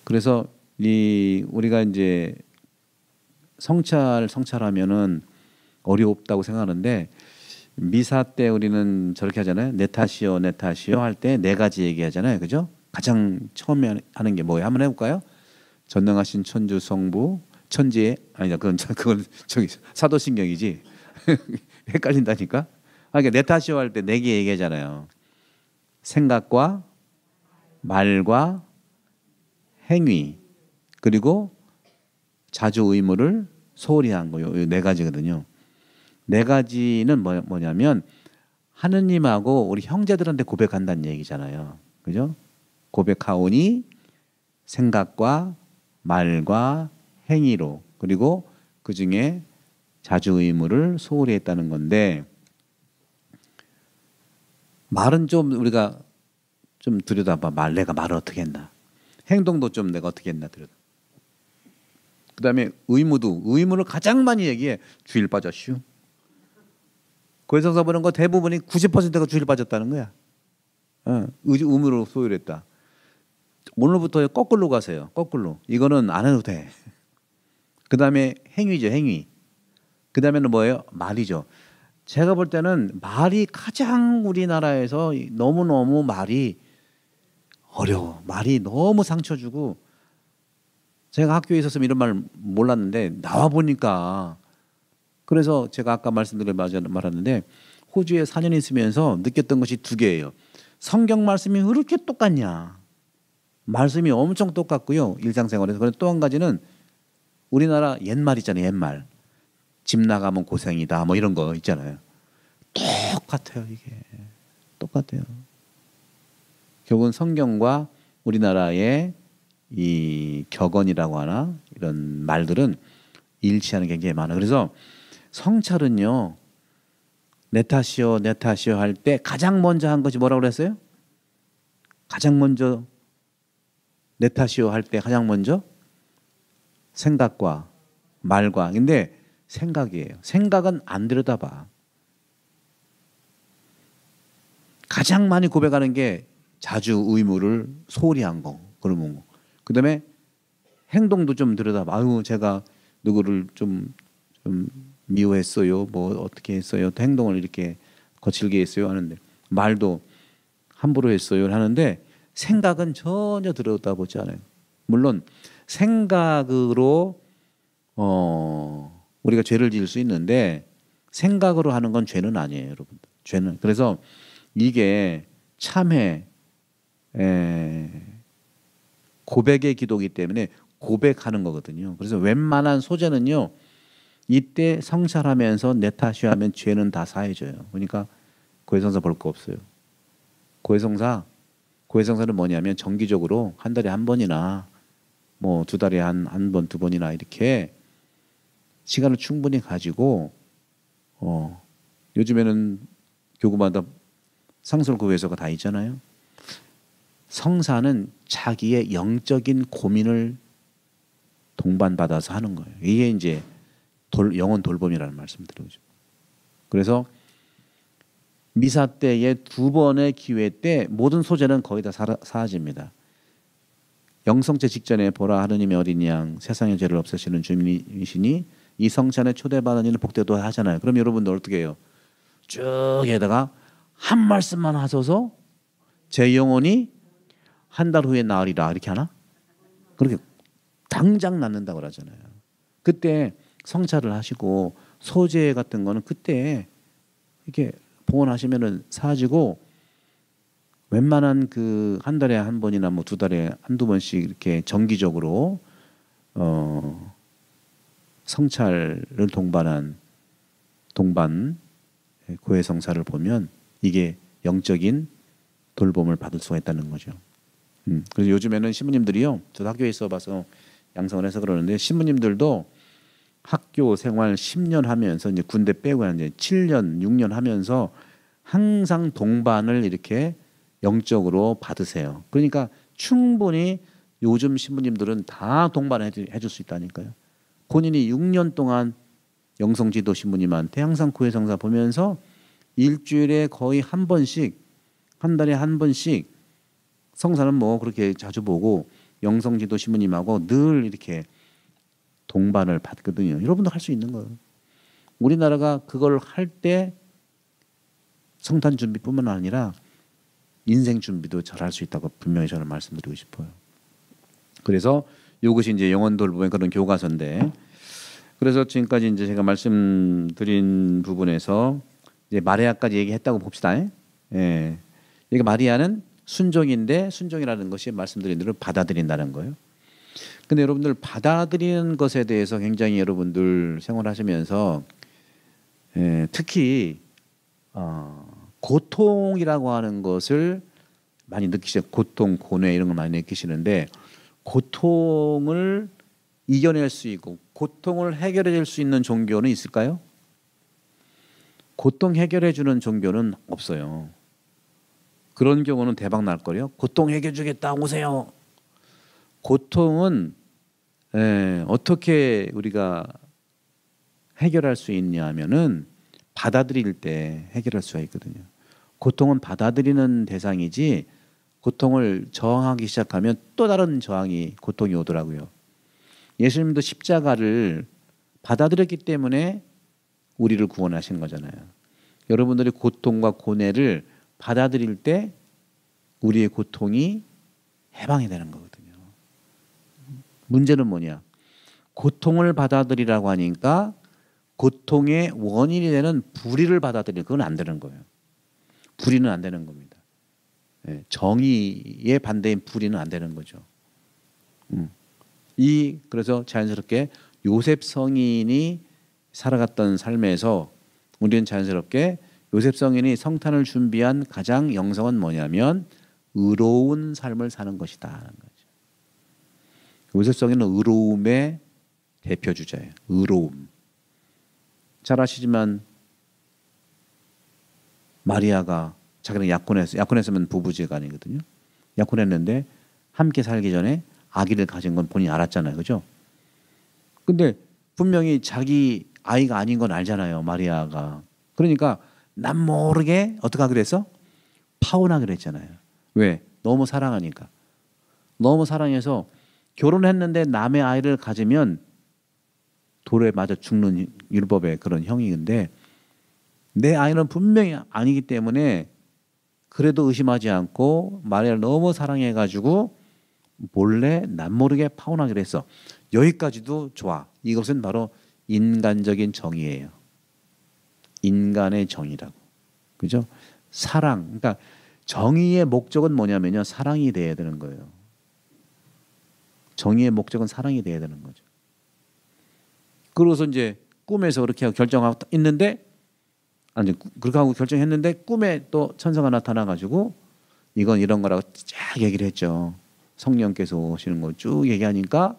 그래서 우리가 이제 성찰하면은 어렵다고 생각하는데 미사 때 우리는 저렇게 하잖아요. 내 탓이요, 내 탓이요 할 때 네 가지 얘기하잖아요, 그죠? 가장 처음에 하는 게 뭐예요? 한번 해볼까요? 전능하신 천주 성부 천지의 아니다 그건 저기 사도신경이지 헷갈린다니까. 그러니까 내 탓이요 할 때 네 개 얘기하잖아요. 생각과 말과 행위 그리고 자주 의무를 소홀히 한 거요. 네 가지거든요. 네 가지는 뭐냐면 하느님하고 우리 형제들한테 고백한다는 얘기잖아요. 그죠? 고백하오니 생각과 말과 행위로 그리고 그 중에 자주 의무를 소홀히 했다는 건데 말은 좀 우리가 좀 들여다봐. 내가 말을 어떻게 했나. 행동도 좀 내가 어떻게 했나 들여다. 그다음에 의무를 가장 많이 얘기해. 주일 빠졌슈. 고해성사 보는 거 대부분이 90%가 주일 빠졌다는 거야. 의무로 소홀했다. 오늘부터 거꾸로 가세요. 거꾸로. 이거는 안 해도 돼. 그다음에 행위죠. 행위. 그다음에는 뭐예요? 말이죠. 제가 볼 때는 말이 가장 우리나라에서 너무너무 말이 어려워. 말이 너무 상처 주고 제가 학교에 있었으면 이런 말 몰랐는데 나와 보니까 그래서 제가 아까 말했는데 호주에 4년 있으면서 느꼈던 것이 두 개예요. 성경 말씀이 왜 이렇게 똑같냐. 말씀이 엄청 똑같고요. 일상생활에서. 그런데 또 한 가지는 우리나라 옛말 있잖아요. 옛말. 집 나가면 고생이다. 뭐 이런 거 있잖아요. 똑같아요. 이게. 똑같아요. 결국은 성경과 우리나라의 이 격언이라고 하나 이런 말들은 일치하는 게 굉장히 많아요. 그래서 성찰은요. 내 탓이요. 내 탓이요 할 때 가장 먼저 한 것이 뭐라고 그랬어요? 가장 먼저 내 탓이요 할 때 가장 먼저 생각과 말과 근데 생각이에요. 생각은 안 들여다봐. 가장 많이 고백하는 게 자주 의무를 소홀히 한 거. 그러면 뭐. 그다음에 행동도 좀 들여다봐. 아유 제가 누구를 좀 미워했어요. 뭐 어떻게 했어요. 또 행동을 이렇게 거칠게 했어요 하는데 말도 함부로 했어요 하는데 생각은 전혀 들여다보지 않아요. 물론 생각으로 우리가 죄를 지을 수 있는데 생각으로 하는 건 죄는 아니에요, 여러분. 죄는 그래서 이게 참회 고백의 기도이기 때문에 고백하는 거거든요. 그래서 웬만한 소재는요. 이때 성찰하면서 내 탓이 하면 죄는 다 사해져요. 그러니까 고해성사 볼 거 없어요. 고해성사는 뭐냐면 정기적으로 한 달에 한 번이나 뭐 두 달에 한 번, 두 번이나 이렇게 시간을 충분히 가지고 요즘에는 교구마다 상설고해서가 다 있잖아요. 성사는 자기의 영적인 고민을 동반받아서 하는 거예요. 이게 이제 영혼 돌봄이라는 말씀드리죠. 그래서 미사 때의 두 번의 기회 때 모든 소재는 거의 다 사라집니다. 영성체 직전에 보라 하느님의 어린 양 세상의 죄를 없애시는 주님이시니 이 성찬에 초대받은 이는 복되도 하잖아요. 그럼 여러분들 어떻게 해요? 쭉 에다가 한 말씀만 하셔서 제 영혼이 한 달 후에 나으리라 이렇게 하나? 그렇게 당장 낫는다고 그러잖아요. 그때 성찰을 하시고 소재 같은 거는 그때 이렇게 봉헌하시면은 사지고 웬만한 그 한 달에 한 번이나 뭐 두 달에 한두 번씩 이렇게 정기적으로 성찰을 동반한 동반 고해성사를 보면 이게 영적인 돌봄을 받을 수가 있다는 거죠. 그래서 요즘에는 신부님들이요, 저도 학교에 있어봐서 양성을 해서 그러는데 신부님들도 학교 생활 10년 하면서 이제 군대 빼고 이제 7년, 6년 하면서 항상 동반을 이렇게 영적으로 받으세요. 그러니까 충분히 요즘 신부님들은 다 동반해 줄 수 있다니까요. 본인이 6년 동안 영성지도 신부님한테 항상 고해성사 보면서 일주일에 거의 한 번씩, 한 달에 한 번씩, 성사는 뭐 그렇게 자주 보고 영성지도 신부님하고 늘 이렇게 동반을 받거든요. 여러분도 할 수 있는 거예요. 우리나라가 그걸 할 때 성탄 준비뿐만 아니라 인생 준비도 잘 할 수 있다고 분명히 저는 말씀드리고 싶어요. 그래서 이것이 이제 영혼 돌봄의 그런 교과서인데, 그래서 지금까지 이제 제가 말씀드린 부분에서 이제 마리아까지 얘기했다고 봅시다. 예. 이게 마리아는 순종인데, 순종이라는 것이 말씀드린 대로 받아들인다는 거예요. 근데 여러분들 받아들이는 것에 대해서 굉장히 여러분들 생활하시면서 특히 고통이라고 하는 것을 많이 느끼시죠. 고통, 고뇌 이런 걸 많이 느끼시는데, 고통을 이겨낼 수 있고 고통을 해결해 줄 수 있는 종교는 있을까요? 고통 해결해 주는 종교는 없어요. 그런 경우는 대박 날 거예요. 고통 해결해 주겠다, 오세요. 고통은 어떻게 우리가 해결할 수 있냐 하면은 받아들일 때 해결할 수가 있거든요. 고통은 받아들이는 대상이지, 고통을 저항하기 시작하면 또 다른 저항이, 고통이 오더라고요. 예수님도 십자가를 받아들였기 때문에 우리를 구원하신 거잖아요. 여러분들이 고통과 고뇌를 받아들일 때 우리의 고통이 해방이 되는 거거든요. 문제는 뭐냐? 고통을 받아들이라고 하니까 고통의 원인이 되는 불의를 받아들이는, 그건 안 되는 거예요. 불의는 안 되는 겁니다. 정의의 반대인 불의는 안 되는 거죠. 그래서 자연스럽게 요셉 성인이 살아갔던 삶에서 우리는 자연스럽게 요셉 성인이 성탄을 준비한 가장 영성은 뭐냐면 의로운 삶을 사는 것이다 하는 거죠. 요셉 성인은 의로움의 대표 주자예요. 의로움. 잘 아시지만 마리아가 자기는 약혼했으면 부부지간이거든요. 약혼했는데 함께 살기 전에 아기를 가진 건 본인이 알았잖아요. 그죠? 근데 분명히 자기 아이가 아닌 건 알잖아요. 마리아가. 그러니까 난 모르게 어떻게 하기로 했어? 파혼하기로 했잖아요. 왜? 너무 사랑하니까. 너무 사랑해서 결혼했는데 남의 아이를 가지면 돌에 맞아 죽는 율법의 그런 형이인데, 내 아이는 분명히 아니기 때문에 그래도 의심하지 않고 마리아를 너무 사랑해가지고 몰래 남모르게 파혼하기로 했어. 여기까지도 좋아. 이것은 바로 인간적인 정의예요. 인간의 정의라고. 그죠? 사랑. 그러니까 정의의 목적은 뭐냐면요, 사랑이 돼야 되는 거예요. 정의의 목적은 사랑이 돼야 되는 거죠. 그러고서 이제 꿈에서 그렇게 하고 결정하고 있는데, 아니 그렇게 하고 결정했는데 꿈에 또 천사가 나타나가지고 이건 이런 거라고 쫙 얘기를 했죠. 성령께서 오시는 거 쭉 얘기하니까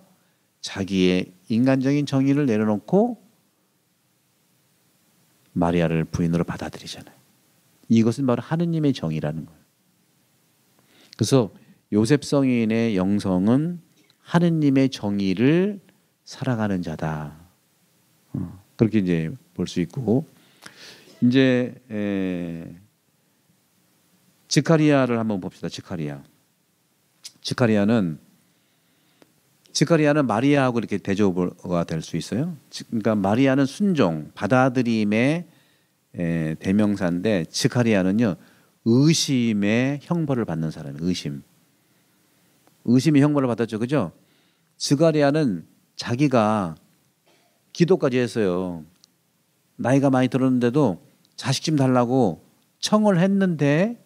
자기의 인간적인 정의를 내려놓고 마리아를 부인으로 받아들이잖아요. 이것은 바로 하느님의 정의라는 거예요. 그래서 요셉 성인의 영성은 하느님의 정의를 살아가는 자다. 그렇게 이제 볼 수 있고, 이제 지카리아를 한번 봅시다. 지카리아는 마리아하고 이렇게 대조가 될 수 있어요. 그러니까 마리아는 순종, 받아들임의 대명사인데, 지카리아는요 의심의 형벌을 받는 사람이에요. 의심의 형벌을 받았죠, 그죠? 지카리아는 자기가 기도까지 했어요. 나이가 많이 들었는데도 자식 좀 달라고 청을 했는데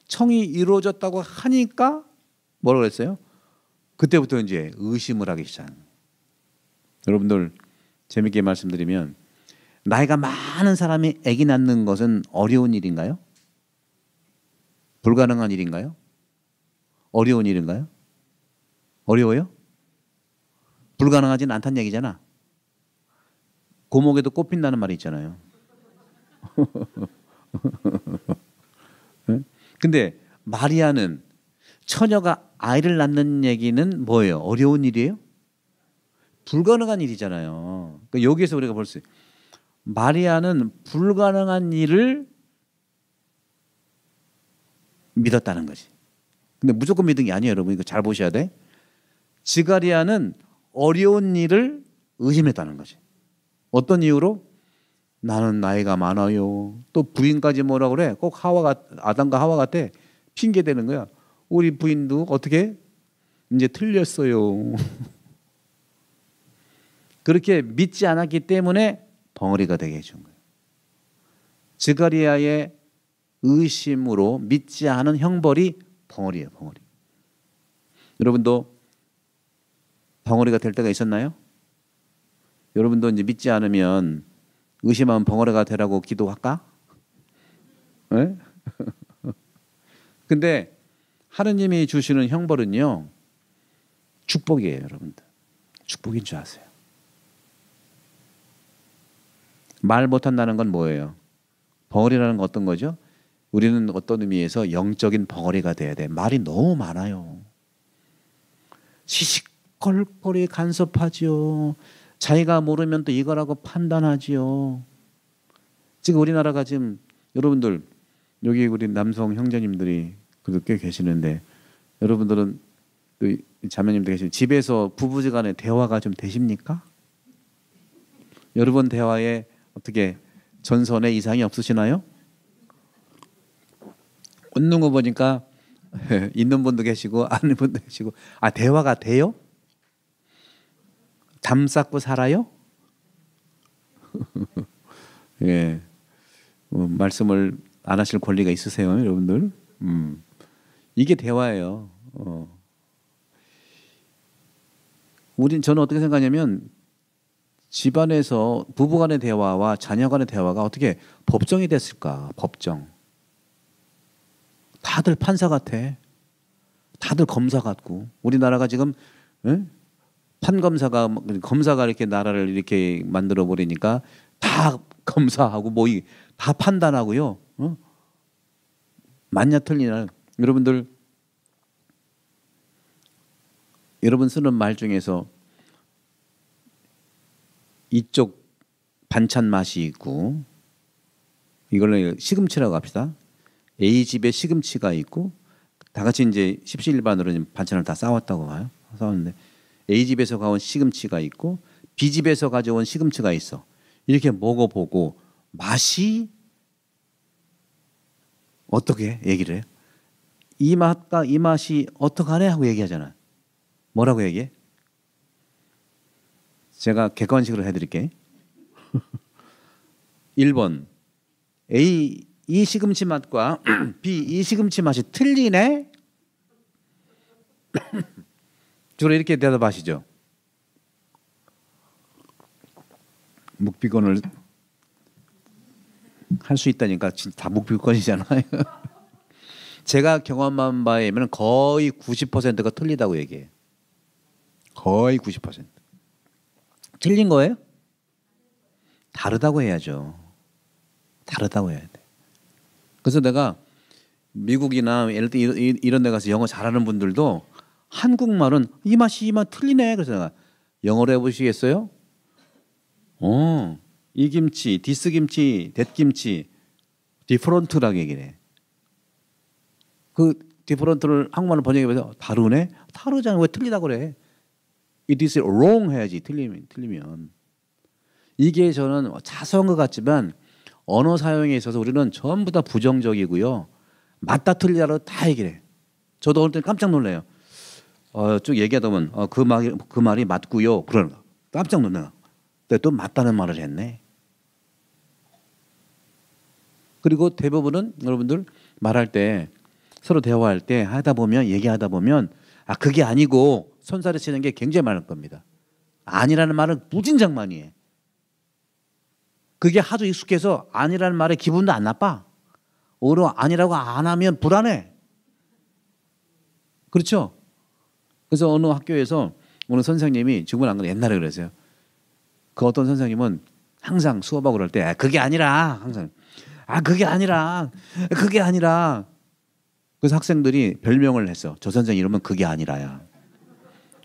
청이 이루어졌다고 하니까 뭐라고 그랬어요? 그때부터 이제 의심을 하기 시작. 여러분들 재밌게 말씀드리면, 나이가 많은 사람이 아기 낳는 것은 어려운 일인가요? 불가능한 일인가요? 어려운 일인가요? 어려워요? 불가능하진 않다는 얘기잖아. 고목에도 꽃 핀다는 말이 있잖아요. 근데 마리아는 처녀가 아이를 낳는 얘기는 뭐예요? 어려운 일이에요? 불가능한 일이잖아요. 그러니까 여기에서 우리가 볼 수 있어요. 마리아는 불가능한 일을 믿었다는 거지. 근데 무조건 믿은 게 아니에요, 여러분. 이거 잘 보셔야 돼. 지가리아는 어려운 일을 의심했다는 거지. 어떤 이유로? 나는 나이가 많아요. 또 부인까지 뭐라 그래? 꼭 아담과 하와 같아. 핑계 대는 거야. 우리 부인도 어떻게? 이제 틀렸어요. 그렇게 믿지 않았기 때문에 벙어리가 되게 해준 거예요. 지가리아의 의심으로 믿지 않은 형벌이 벙어리예요, 벙어리. 여러분도 벙어리가 될 때가 있었나요? 여러분도 이제 믿지 않으면 의심하면 벙어리가 되라고 기도할까? 네? 근데 하느님이 주시는 형벌은요, 축복이에요, 여러분들. 축복인 줄 아세요? 말 못한다는 건 뭐예요? 벙어리라는 건 어떤 거죠? 우리는 어떤 의미에서 영적인 벙어리가 돼야 돼. 말이 너무 많아요. 시시콜콜이 간섭하지요. 자기가 모르면 또 이거라고 판단하지요. 지금 우리나라가 지금 여러분들 여기 우리 남성 형제님들이 그래도 꽤 계시는데 여러분들은 또 자매님들 계시는 집에서 부부지간에 대화가 좀 되십니까? 여러분 대화에 어떻게 전선에 이상이 없으시나요? 웃는 거 보니까 있는 분도 계시고 안 있는 분도 계시고. 아, 대화가 돼요? 담 쌓고 살아요? 예, 말씀을 안 하실 권리가 있으세요, 여러분들. 이게 대화예요. 저는 어떻게 생각하냐면 집안에서 부부간의 대화와 자녀간의 대화가 어떻게 법정이 됐을까? 법정. 다들 판사 같아. 다들 검사 같고. 우리나라가 지금 검사가 이렇게 나라를 이렇게 만들어 버리니까 다 검사하고 뭐 다 판단하고요. 맞냐 틀리냐. 여러분들 여러분 쓰는 말 중에서 이쪽 반찬 맛이 있고 이걸로 시금치라고 합시다. A 집에 시금치가 있고 다 같이 이제 십시일반으로 반찬을 다 싸웠다고 봐요. 싸웠는데 A 집에서 가온 시금치가 있고 B 집에서 가져온 시금치가 있어. 이렇게 먹어보고 맛이 어떻게 얘기를 해요? 이 맛과 이 맛이 어떡하네 하고 얘기하잖아. 뭐라고 얘기해? 제가 객관식으로 해드릴게. 1번 A 이 시금치 맛과 B 이 시금치 맛이 틀리네? 주로 이렇게 대답하시죠. 묵비권을 할 수 있다니까 다 묵비권이잖아요. 제가 경험한 바에 의하면 거의 90%가 틀리다고 얘기해요. 거의 90%. 틀린 거예요? 다르다고 해야죠. 다르다고 해야 돼. 그래서 내가 미국이나 이런 데 가서 영어 잘하는 분들도 한국말은 이 맛이 틀리네. 그래서 내가 영어로 해보시겠어요? 이 김치, 디스 김치, 댓 김치, 디퍼런트라고 얘기를 해. 그 디퍼런트를 한국말로 번역해서 다르네? 다르잖아. 왜 틀리다고 그래? It is wrong 해야지. 틀리면. 이게 저는 자세한 것 같지만 언어 사용에 있어서 우리는 전부 다 부정적이고요. 맞다 틀리다로 다 얘기를 해. 저도 어느 때 깜짝 놀라요. 쭉 얘기하다 보면 그 말이 맞고요. 그러는 거. 깜짝 놀라요. 근데 또 맞다는 말을 했네. 그리고 대부분은 여러분들 말할 때 서로 대화할 때 얘기하다 보면 그게 아니고 손살을 치는 게 굉장히 많을 겁니다. 아니라는 말은 무진장 많이 해. 그게 하도 익숙해서 아니라는 말에 기분도 안 나빠. 오히려 아니라고 안 하면 불안해. 그렇죠? 그래서 어느 학교에서 어느 선생님이 지금은 안 그래 옛날에 그랬어요. 그 어떤 선생님은 항상 수업하고 그럴 때 그게 아니라 항상 그게 아니라 그게 아니라 그래서 학생들이 별명을 했어. 저 선생 이러면 그게 아니라야.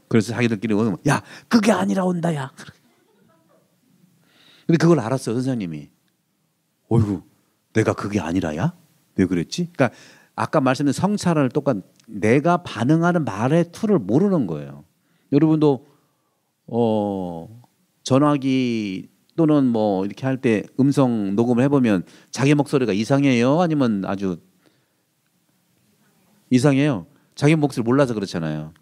그래서 자기들끼리 야 그게 아니라 온다 야. 근데 그걸 알았어요 선생님이. 어이구 내가 그게 아니라야? 왜 그랬지? 그러니까 아까 말씀드린 성찰을 똑같 내가 반응하는 말의 툴을 모르는 거예요. 여러분도 전화기 또는 뭐 이렇게 할 때 음성 녹음을 해보면 자기 목소리가 이상해요? 아니면 아주 이상해요? 자기 목소리 몰라서 그렇잖아요.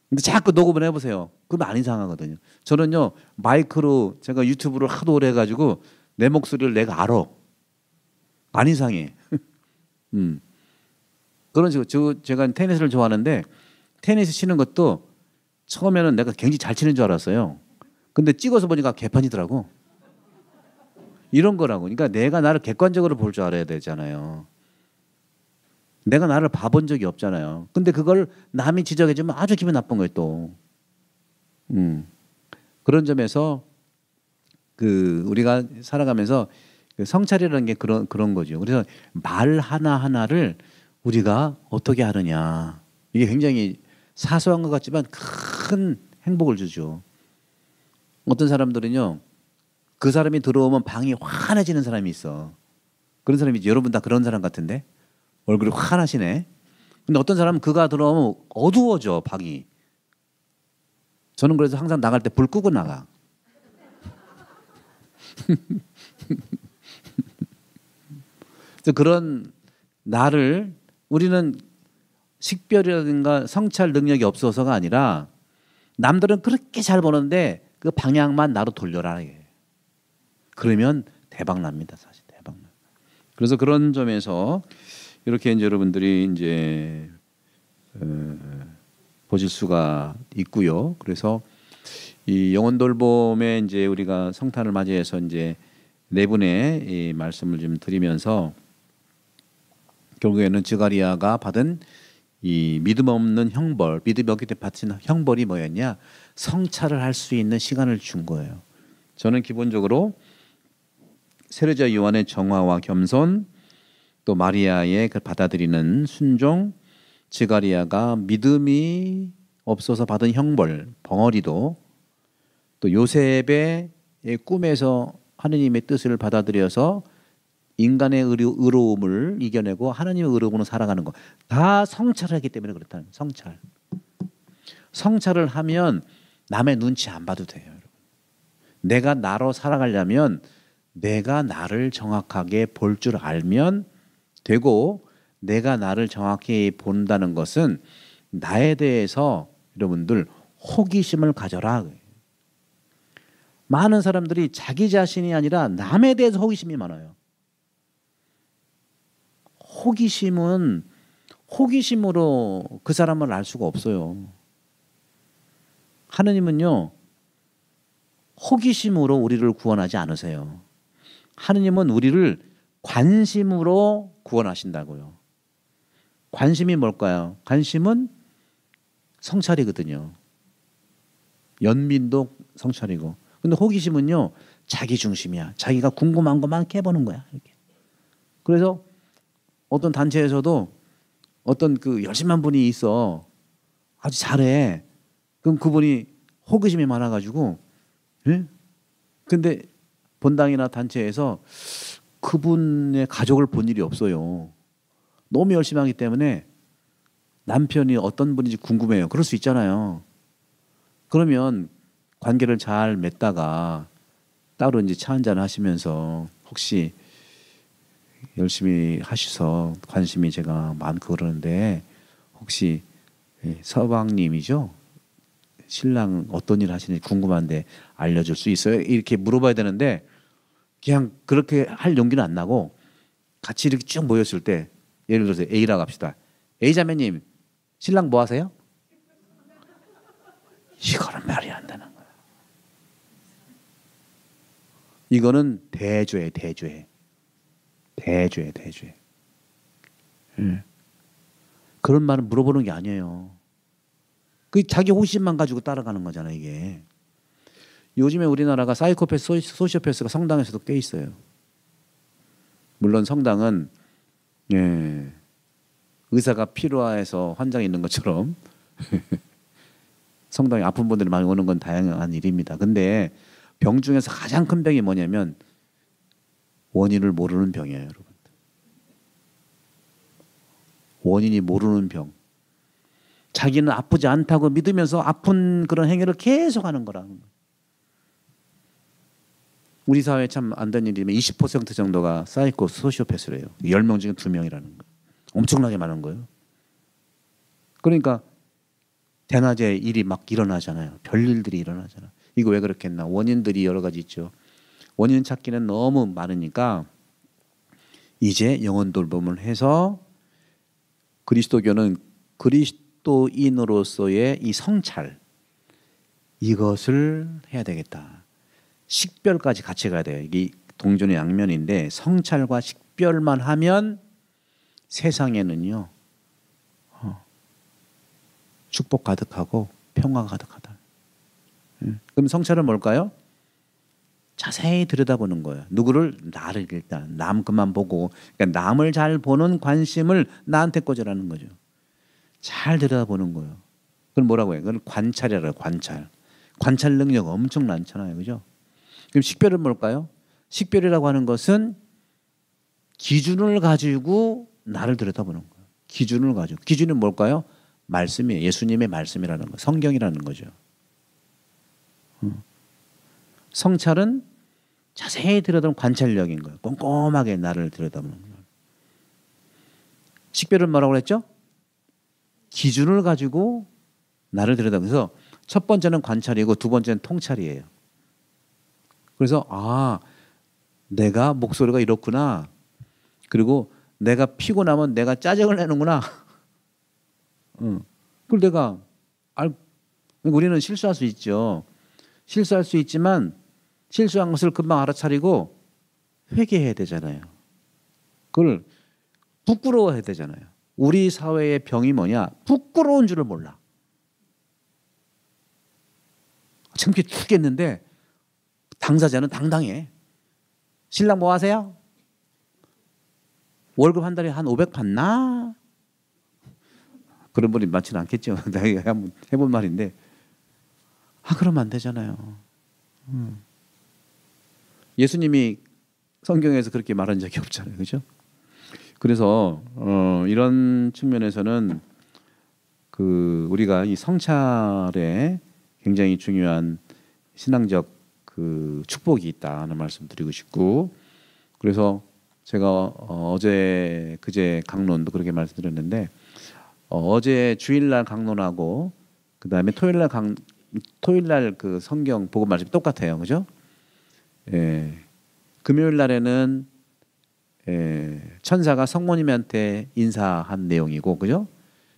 근데 자꾸 녹음을 해보세요. 그러면 안 이상하거든요. 저는요 마이크로 제가 유튜브를 하도 오래 해가지고 내 목소리를 내가 알아. 안 이상해. 그런 식으로 제가 테니스를 좋아하는데 테니스 치는 것도 처음에는 내가 굉장히 잘 치는 줄 알았어요. 근데 찍어서 보니까 개판이더라고. 이런 거라고. 그러니까 내가 나를 객관적으로 볼 줄 알아야 되잖아요. 내가 나를 봐본 적이 없잖아요. 근데 그걸 남이 지적해주면 아주 기분 나쁜 거예요 또. 그런 점에서 그 우리가 살아가면서 그 성찰이라는 게 그런 거죠. 그래서 말 하나하나를 우리가 어떻게 하느냐. 이게 굉장히 사소한 것 같지만 큰 행복을 주죠. 어떤 사람들은요. 그 사람이 들어오면 방이 환해지는 사람이 있어. 그런 사람이 여러분 다 그런 사람 같은데 얼굴이 환하시네. 근데 어떤 사람은 그가 들어오면 어두워져 방이. 저는 그래서 항상 나갈 때 불 끄고 나가. 그래서 그런 나를 우리는 식별이라든가 성찰 능력이 없어서가 아니라 남들은 그렇게 잘 보는데 그 방향만 나로 돌려라. 그러면 대박 납니다. 사실 대박 나. 그래서 그런 점에서 이렇게 이제 여러분들이 이제 보실 수가 있고요. 그래서 이 영혼 돌봄에 이제 우리가 성탄을 맞이해서 이제 네 분의 이 말씀을 좀 드리면서 결국에는 스가랴가 받은 이 믿음 없는 형벌, 믿음이 없기 때문에 받은 형벌이 뭐였냐? 성찰을 할 수 있는 시간을 준 거예요. 저는 기본적으로 세례자 요한의 정화와 겸손, 또 마리아의 그 받아들이는 순종, 스가랴가 믿음이 없어서 받은 형벌, 벙어리도, 또 요셉의 꿈에서 하느님의 뜻을 받아들여서 인간의 의로움을 이겨내고 하나님의 의로움으로 살아가는 거 다 성찰을 했기 때문에 그렇다는 거예요. 성찰. 성찰을 하면 남의 눈치 안 봐도 돼요. 여러분. 내가 나로 살아가려면 내가 나를 정확하게 볼 줄 알면 되고 내가 나를 정확히 본다는 것은 나에 대해서 여러분들 호기심을 가져라. 많은 사람들이 자기 자신이 아니라 남에 대해서 호기심이 많아요. 호기심으로 그 사람을 알 수가 없어요. 하느님은요 호기심으로 우리를 구원하지 않으세요. 하느님은 우리를 관심으로 구원하신다고요. 관심이 뭘까요? 관심은 성찰이거든요. 연민도 성찰이고. 근데 호기심은요 자기 중심이야. 자기가 궁금한 것만 캐보는 거야. 이렇게. 그래서 어떤 단체에서도 어떤 그 열심한 분이 있어. 아주 잘해. 그럼 그분이 호기심이 많아가지고, 예? 근데 본당이나 단체에서 그분의 가족을 본 일이 없어요. 너무 열심히 하기 때문에 남편이 어떤 분인지 궁금해요. 그럴 수 있잖아요. 그러면 관계를 잘 맺다가 따로 이제 차 한잔 하시면서 혹시 열심히 하셔서 관심이 제가 많고 그러는데 혹시 서방님이죠? 신랑 어떤 일 하시는지 궁금한데 알려줄 수 있어요? 이렇게 물어봐야 되는데 그냥 그렇게 할 용기는 안 나고 같이 이렇게 쭉 모였을 때 예를 들어서 A라고 합시다. A 자매님 신랑 뭐 하세요? 이거는 말이 안 되는 거야. 이거는 대죄, 대죄. 대죄, 대죄. 그런 말은 물어보는 게 아니에요. 그 자기 호기심만 가지고 따라가는 거잖아요, 이게. 요즘에 우리나라가 사이코패스, 소시오패스가 성당에서도 꽤 있어요. 물론 성당은 의사가 필요해서 환장이 있는 것처럼 성당에 아픈 분들이 많이 오는 건 다양한 일입니다. 근데 병 중에서 가장 큰 병이 뭐냐면 원인을 모르는 병이에요, 여러분. 원인이 모르는 병. 자기는 아프지 않다고 믿으면서 아픈 그런 행위를 계속 하는 거라는 거예요. 우리 사회에 참 안 된 일이면 20% 정도가 사이코 소시오패스래요. 10명 중에 2명이라는 거예요. 엄청나게 많은 거예요. 그러니까 대낮에 일이 막 일어나잖아요. 별일들이 일어나잖아요. 이거 왜 그렇겠나. 원인들이 여러 가지 있죠. 원인 찾기는 너무 많으니까 이제 영혼 돌봄을 해서 그리스도교는 그리스도인으로서의 이 성찰, 이것을 해야 되겠다. 식별까지 같이 가야 돼요. 이게 동전의 양면인데 성찰과 식별만 하면 세상에는요 축복 가득하고 평화가 가득하다. 그럼 성찰은 뭘까요? 자세히 들여다보는 거예요. 누구를? 나를 일단. 남 그만 보고, 그러니까 남을 잘 보는 관심을 나한테 꽂으라는 거죠. 잘 들여다보는 거예요. 그건 뭐라고 해요? 그건 관찰이라고. 관찰. 관찰 능력 엄청 많잖아요, 그죠? 그럼 식별은 뭘까요? 식별이라고 하는 것은 기준을 가지고 나를 들여다보는 거예요. 기준을 가지고. 기준은 뭘까요? 말씀이에요. 예수님의 말씀이라는 거, 성경이라는 거죠. 성찰은 자세히 들여다보는 관찰력인 거예요. 꼼꼼하게 나를 들여다보는 거예요. 식별은 뭐라고 그랬죠? 기준을 가지고 나를 들여다보면서 첫 번째는 관찰이고 두 번째는 통찰이에요. 그래서 내가 목소리가 이렇구나. 그리고 내가 피곤하면 내가 짜증을 내는구나. 그걸 내가 우리는 실수할 수 있죠. 실수할 수 있지만 실수한 것을 금방 알아차리고 회개해야 되잖아요. 그걸 부끄러워해야 되잖아요. 우리 사회의 병이 뭐냐? 부끄러운 줄을 몰라. 창피해 죽겠는데 당사자는 당당해. 신랑 뭐 하세요? 월급 한 달에 한 500 받나? 그런 분이 많지는 않겠죠. 내가 한번 해본 말인데 그러면 안 되잖아요. 예수님이 성경에서 그렇게 말한 적이 없잖아요. 그죠? 그래서 이런 측면에서는 우리가 이 성찰에 굉장히 중요한 신앙적 축복이 있다는 말씀 드리고 싶고, 그래서 제가 어제 그제 강론도 그렇게 말씀드렸는데 어제 주일날 강론하고 그 다음에 토요일날 그 성경 복음 말씀이 똑같아요, 그죠? 금요일 날에는 천사가 성모님한테 인사한 내용이고, 그죠?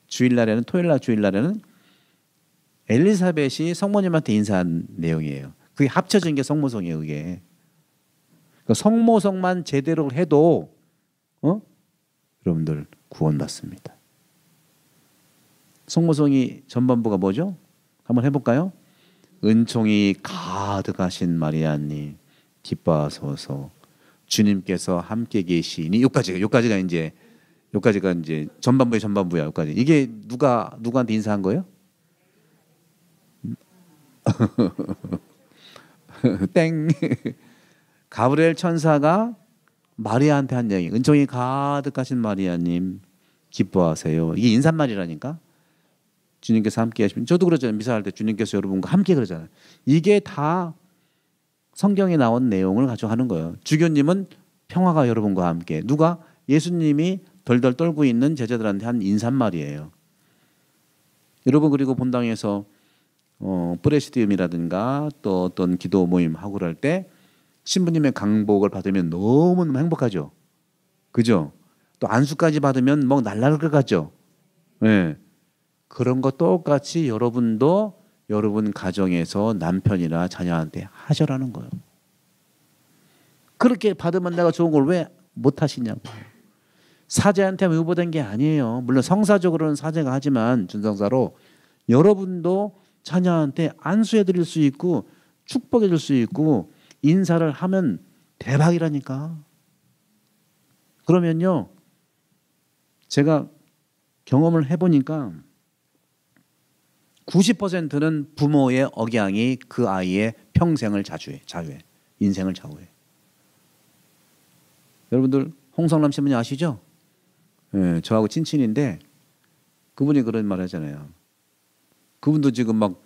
토요일 날에는 엘리사벳이 성모님한테 인사한 내용이에요. 그게 합쳐진 게 성모성이에요, 그게. 그러니까 성모성만 제대로 해도 여러분들 구원받습니다. 성모성이 전반부가 뭐죠? 한번 해볼까요? 은총이 가득하신 마리아님 기뻐하소서 주님께서 함께 계시니. 여기까지가 이제 전반부의 전반부야. 여기까지. 이게 누구한테 인사한 거예요? 땡. 가브리엘 천사가 마리아한테 한 얘기. 은총이 가득하신 마리아님 기뻐하세요. 이게 인사말이라니까. 주님께서 함께 하시면, 저도 그러잖아요. 미사할 때 주님께서 여러분과 함께 그러잖아요. 이게 다 성경에 나온 내용을 가지고 하는 거예요. 주교님은 평화가 여러분과 함께. 누가? 예수님이 덜덜 떨고 있는 제자들한테 한 인사말이에요. 여러분, 그리고 본당에서 프레시디움이라든가 또 어떤 기도 모임 하고 그럴 때 신부님의 강복을 받으면 너무너무 행복하죠. 그죠? 또 안수까지 받으면 뭐 날아갈 것 같죠. 네. 그런 거 똑같이 여러분도 여러분 가정에서 남편이나 자녀한테 하셔라는 거예요. 그렇게 받으면 내가 좋은 걸 왜 못 하시냐고. 사제한테만 의보된 게 아니에요. 물론 성사적으로는 사제가 하지만 준성사로 여러분도 자녀한테 안수해 드릴 수 있고 축복해 줄 수 있고 인사를 하면 대박이라니까. 그러면요, 제가 경험을 해보니까 90%는 부모의 억양이 그 아이의 평생을 자유해. 인생을 좌우해. 여러분들 홍성남 신부님 아시죠? 예, 저하고 친친인데 그분이 그런 말 하잖아요. 그분도 지금 막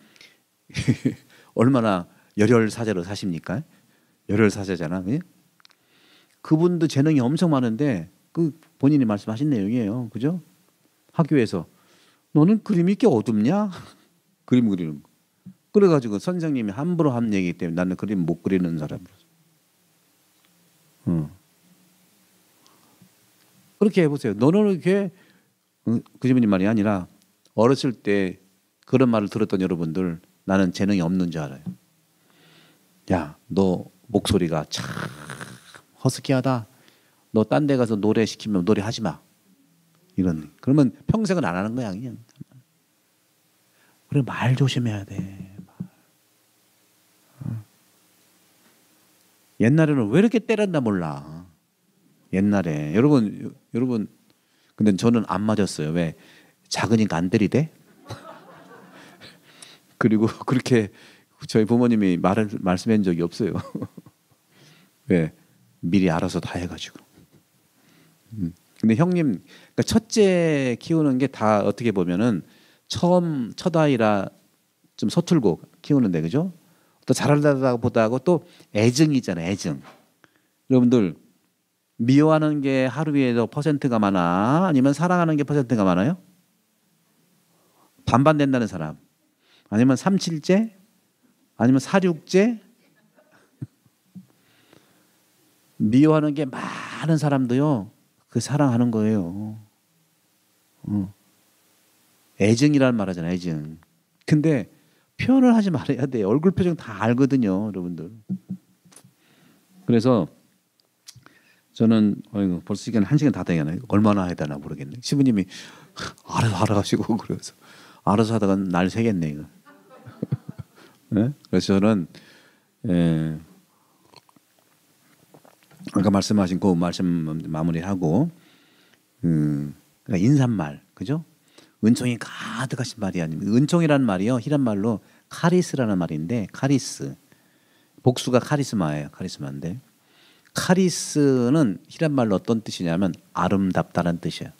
얼마나 열혈사제로 사십니까? 열혈사제잖아. 예? 그분도 재능이 엄청 많은데 그 본인이 말씀하신 내용이에요. 그죠? 학교에서 너는 그림이 꽤 어둡냐? 그림 그리는 거. 그래가지고 선생님이 함부로 한 얘기이기 때문에 나는 그림 못 그리는 사람으로서. 그렇게 해보세요. 너는 이렇게 그 집님 말이 아니라 어렸을 때 그런 말을 들었던 여러분들 나는 재능이 없는 줄 알아요. 야, 너 목소리가 참 허스키하다. 너 딴 데 가서 노래 시키면 노래하지 마. 이런. 그러면 평생은 안 하는 거야 그냥. 그래 말 조심해야 돼. 옛날에는 왜 이렇게 때렸나 몰라. 옛날에 여러분 근데 저는 안 맞았어요. 왜? 작으니까 안 때리대? 그리고 그렇게 저희 부모님이 말씀한 적이 없어요. 왜? 미리 알아서 다 해가지고. 근데 형님, 그러니까 첫째 키우는 게 다 어떻게 보면은 첫 아이라 좀 서툴고 키우는데 그죠? 또 잘한다고 보다고 또 애증이잖아요. 애증. 여러분들 미워하는 게 하루에도 퍼센트가 많아? 아니면 사랑하는 게 퍼센트가 많아요? 반반 된다는 사람. 아니면 3,7제? 아니면 4,6제? 미워하는 게 많은 사람도요. 그 사랑하는 거예요. 애증이라는 말 하잖아요. 애증. 근데 표현을 하지 말아야 돼요. 얼굴 표정 다 알거든요. 여러분들. 그래서 저는 벌써 시간 1시간 다 되겠네. 얼마나 해야 되나 모르겠네. 시부님이 알아서 하시고 그래서 알아서 하다가 날 새겠네 이거. 네? 그래서 저는 아까 말씀하신 그 말씀 마무리하고 그러니까 인사말 그죠? 은총이 가득하신 말이 아닙니다. 은총이라는 말이요 히란 말로 카리스라는 말인데 카리스 복수가 카리스마예요. 카리스마인데 카리스는 히란 말로 어떤 뜻이냐면 아름답다는 뜻이에요.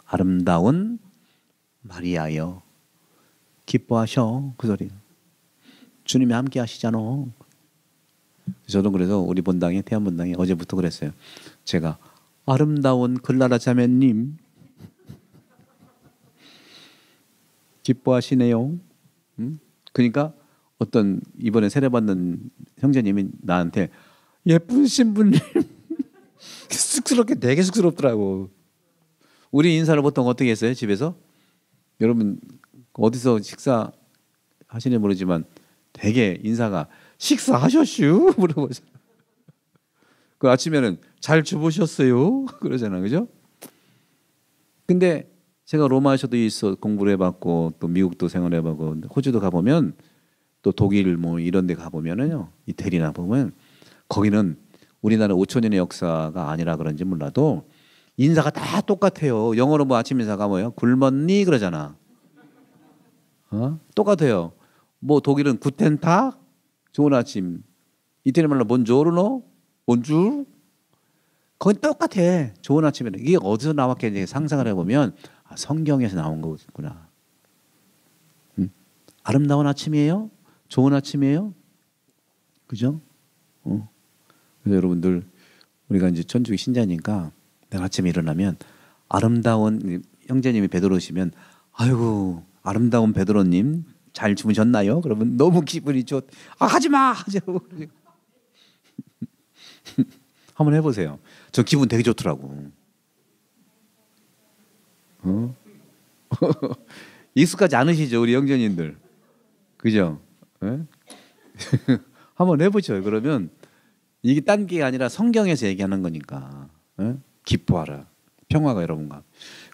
아름다운 마리아여 기뻐하셔 그 소리. 주님이 함께 하시잖아. 저도 그래서 우리 본당에 태안 본당에 어제부터 그랬어요. 제가 아름다운 글라라 자매님 기뻐하시네요. 그러니까 어떤 이번에 세례받는 형제님이 나한테 예쁜 신부님 쑥스럽게 되게 쑥스럽더라고. 우리 인사를 보통 어떻게 했어요? 집에서? 여러분 어디서 식사 하시는지 모르지만 되게 인사가 식사하셨슈? 물어보죠. 그 아침에는 잘 주무셨어요? 그러잖아. 그죠? 근데 제가 로마에서도 있어 공부를 해봤고 또 미국도 생활해보고 호주도 가보면 또 독일 뭐 이런 데 가보면은요 이태리나 보면 거기는 우리나라 5,000년의 역사가 아니라 그런지 몰라도 인사가 다 똑같아요. 영어로 뭐 아침 인사가 뭐예요? 굶었니? 그러잖아. 똑같아요. 뭐 독일은 구텐탁 좋은 아침. 이태리 말로 본조르노 본주. 거긴 똑같아. 좋은 아침에는 이게 어디서 나왔겠냐 상상을 해보면 성경에서 나온 거구나. 아름다운 아침이에요. 좋은 아침이에요. 그죠? 그래서 여러분들 우리가 이제 천주교 신자니까 내가 아침에 일어나면 아름다운 형제님이 베드로시면 아이고 아름다운 베드로님 잘 주무셨나요? 그러면 너무 기분이 좋. 하지마 하자고. 한번 해보세요. 저 기분 되게 좋더라고. 익숙하지 않으시죠 우리 형제님들. 그죠? 한번 해보죠. 그러면 이게 딴 게 아니라 성경에서 얘기하는 거니까. 예? 기뻐하라. 평화가 여러분과.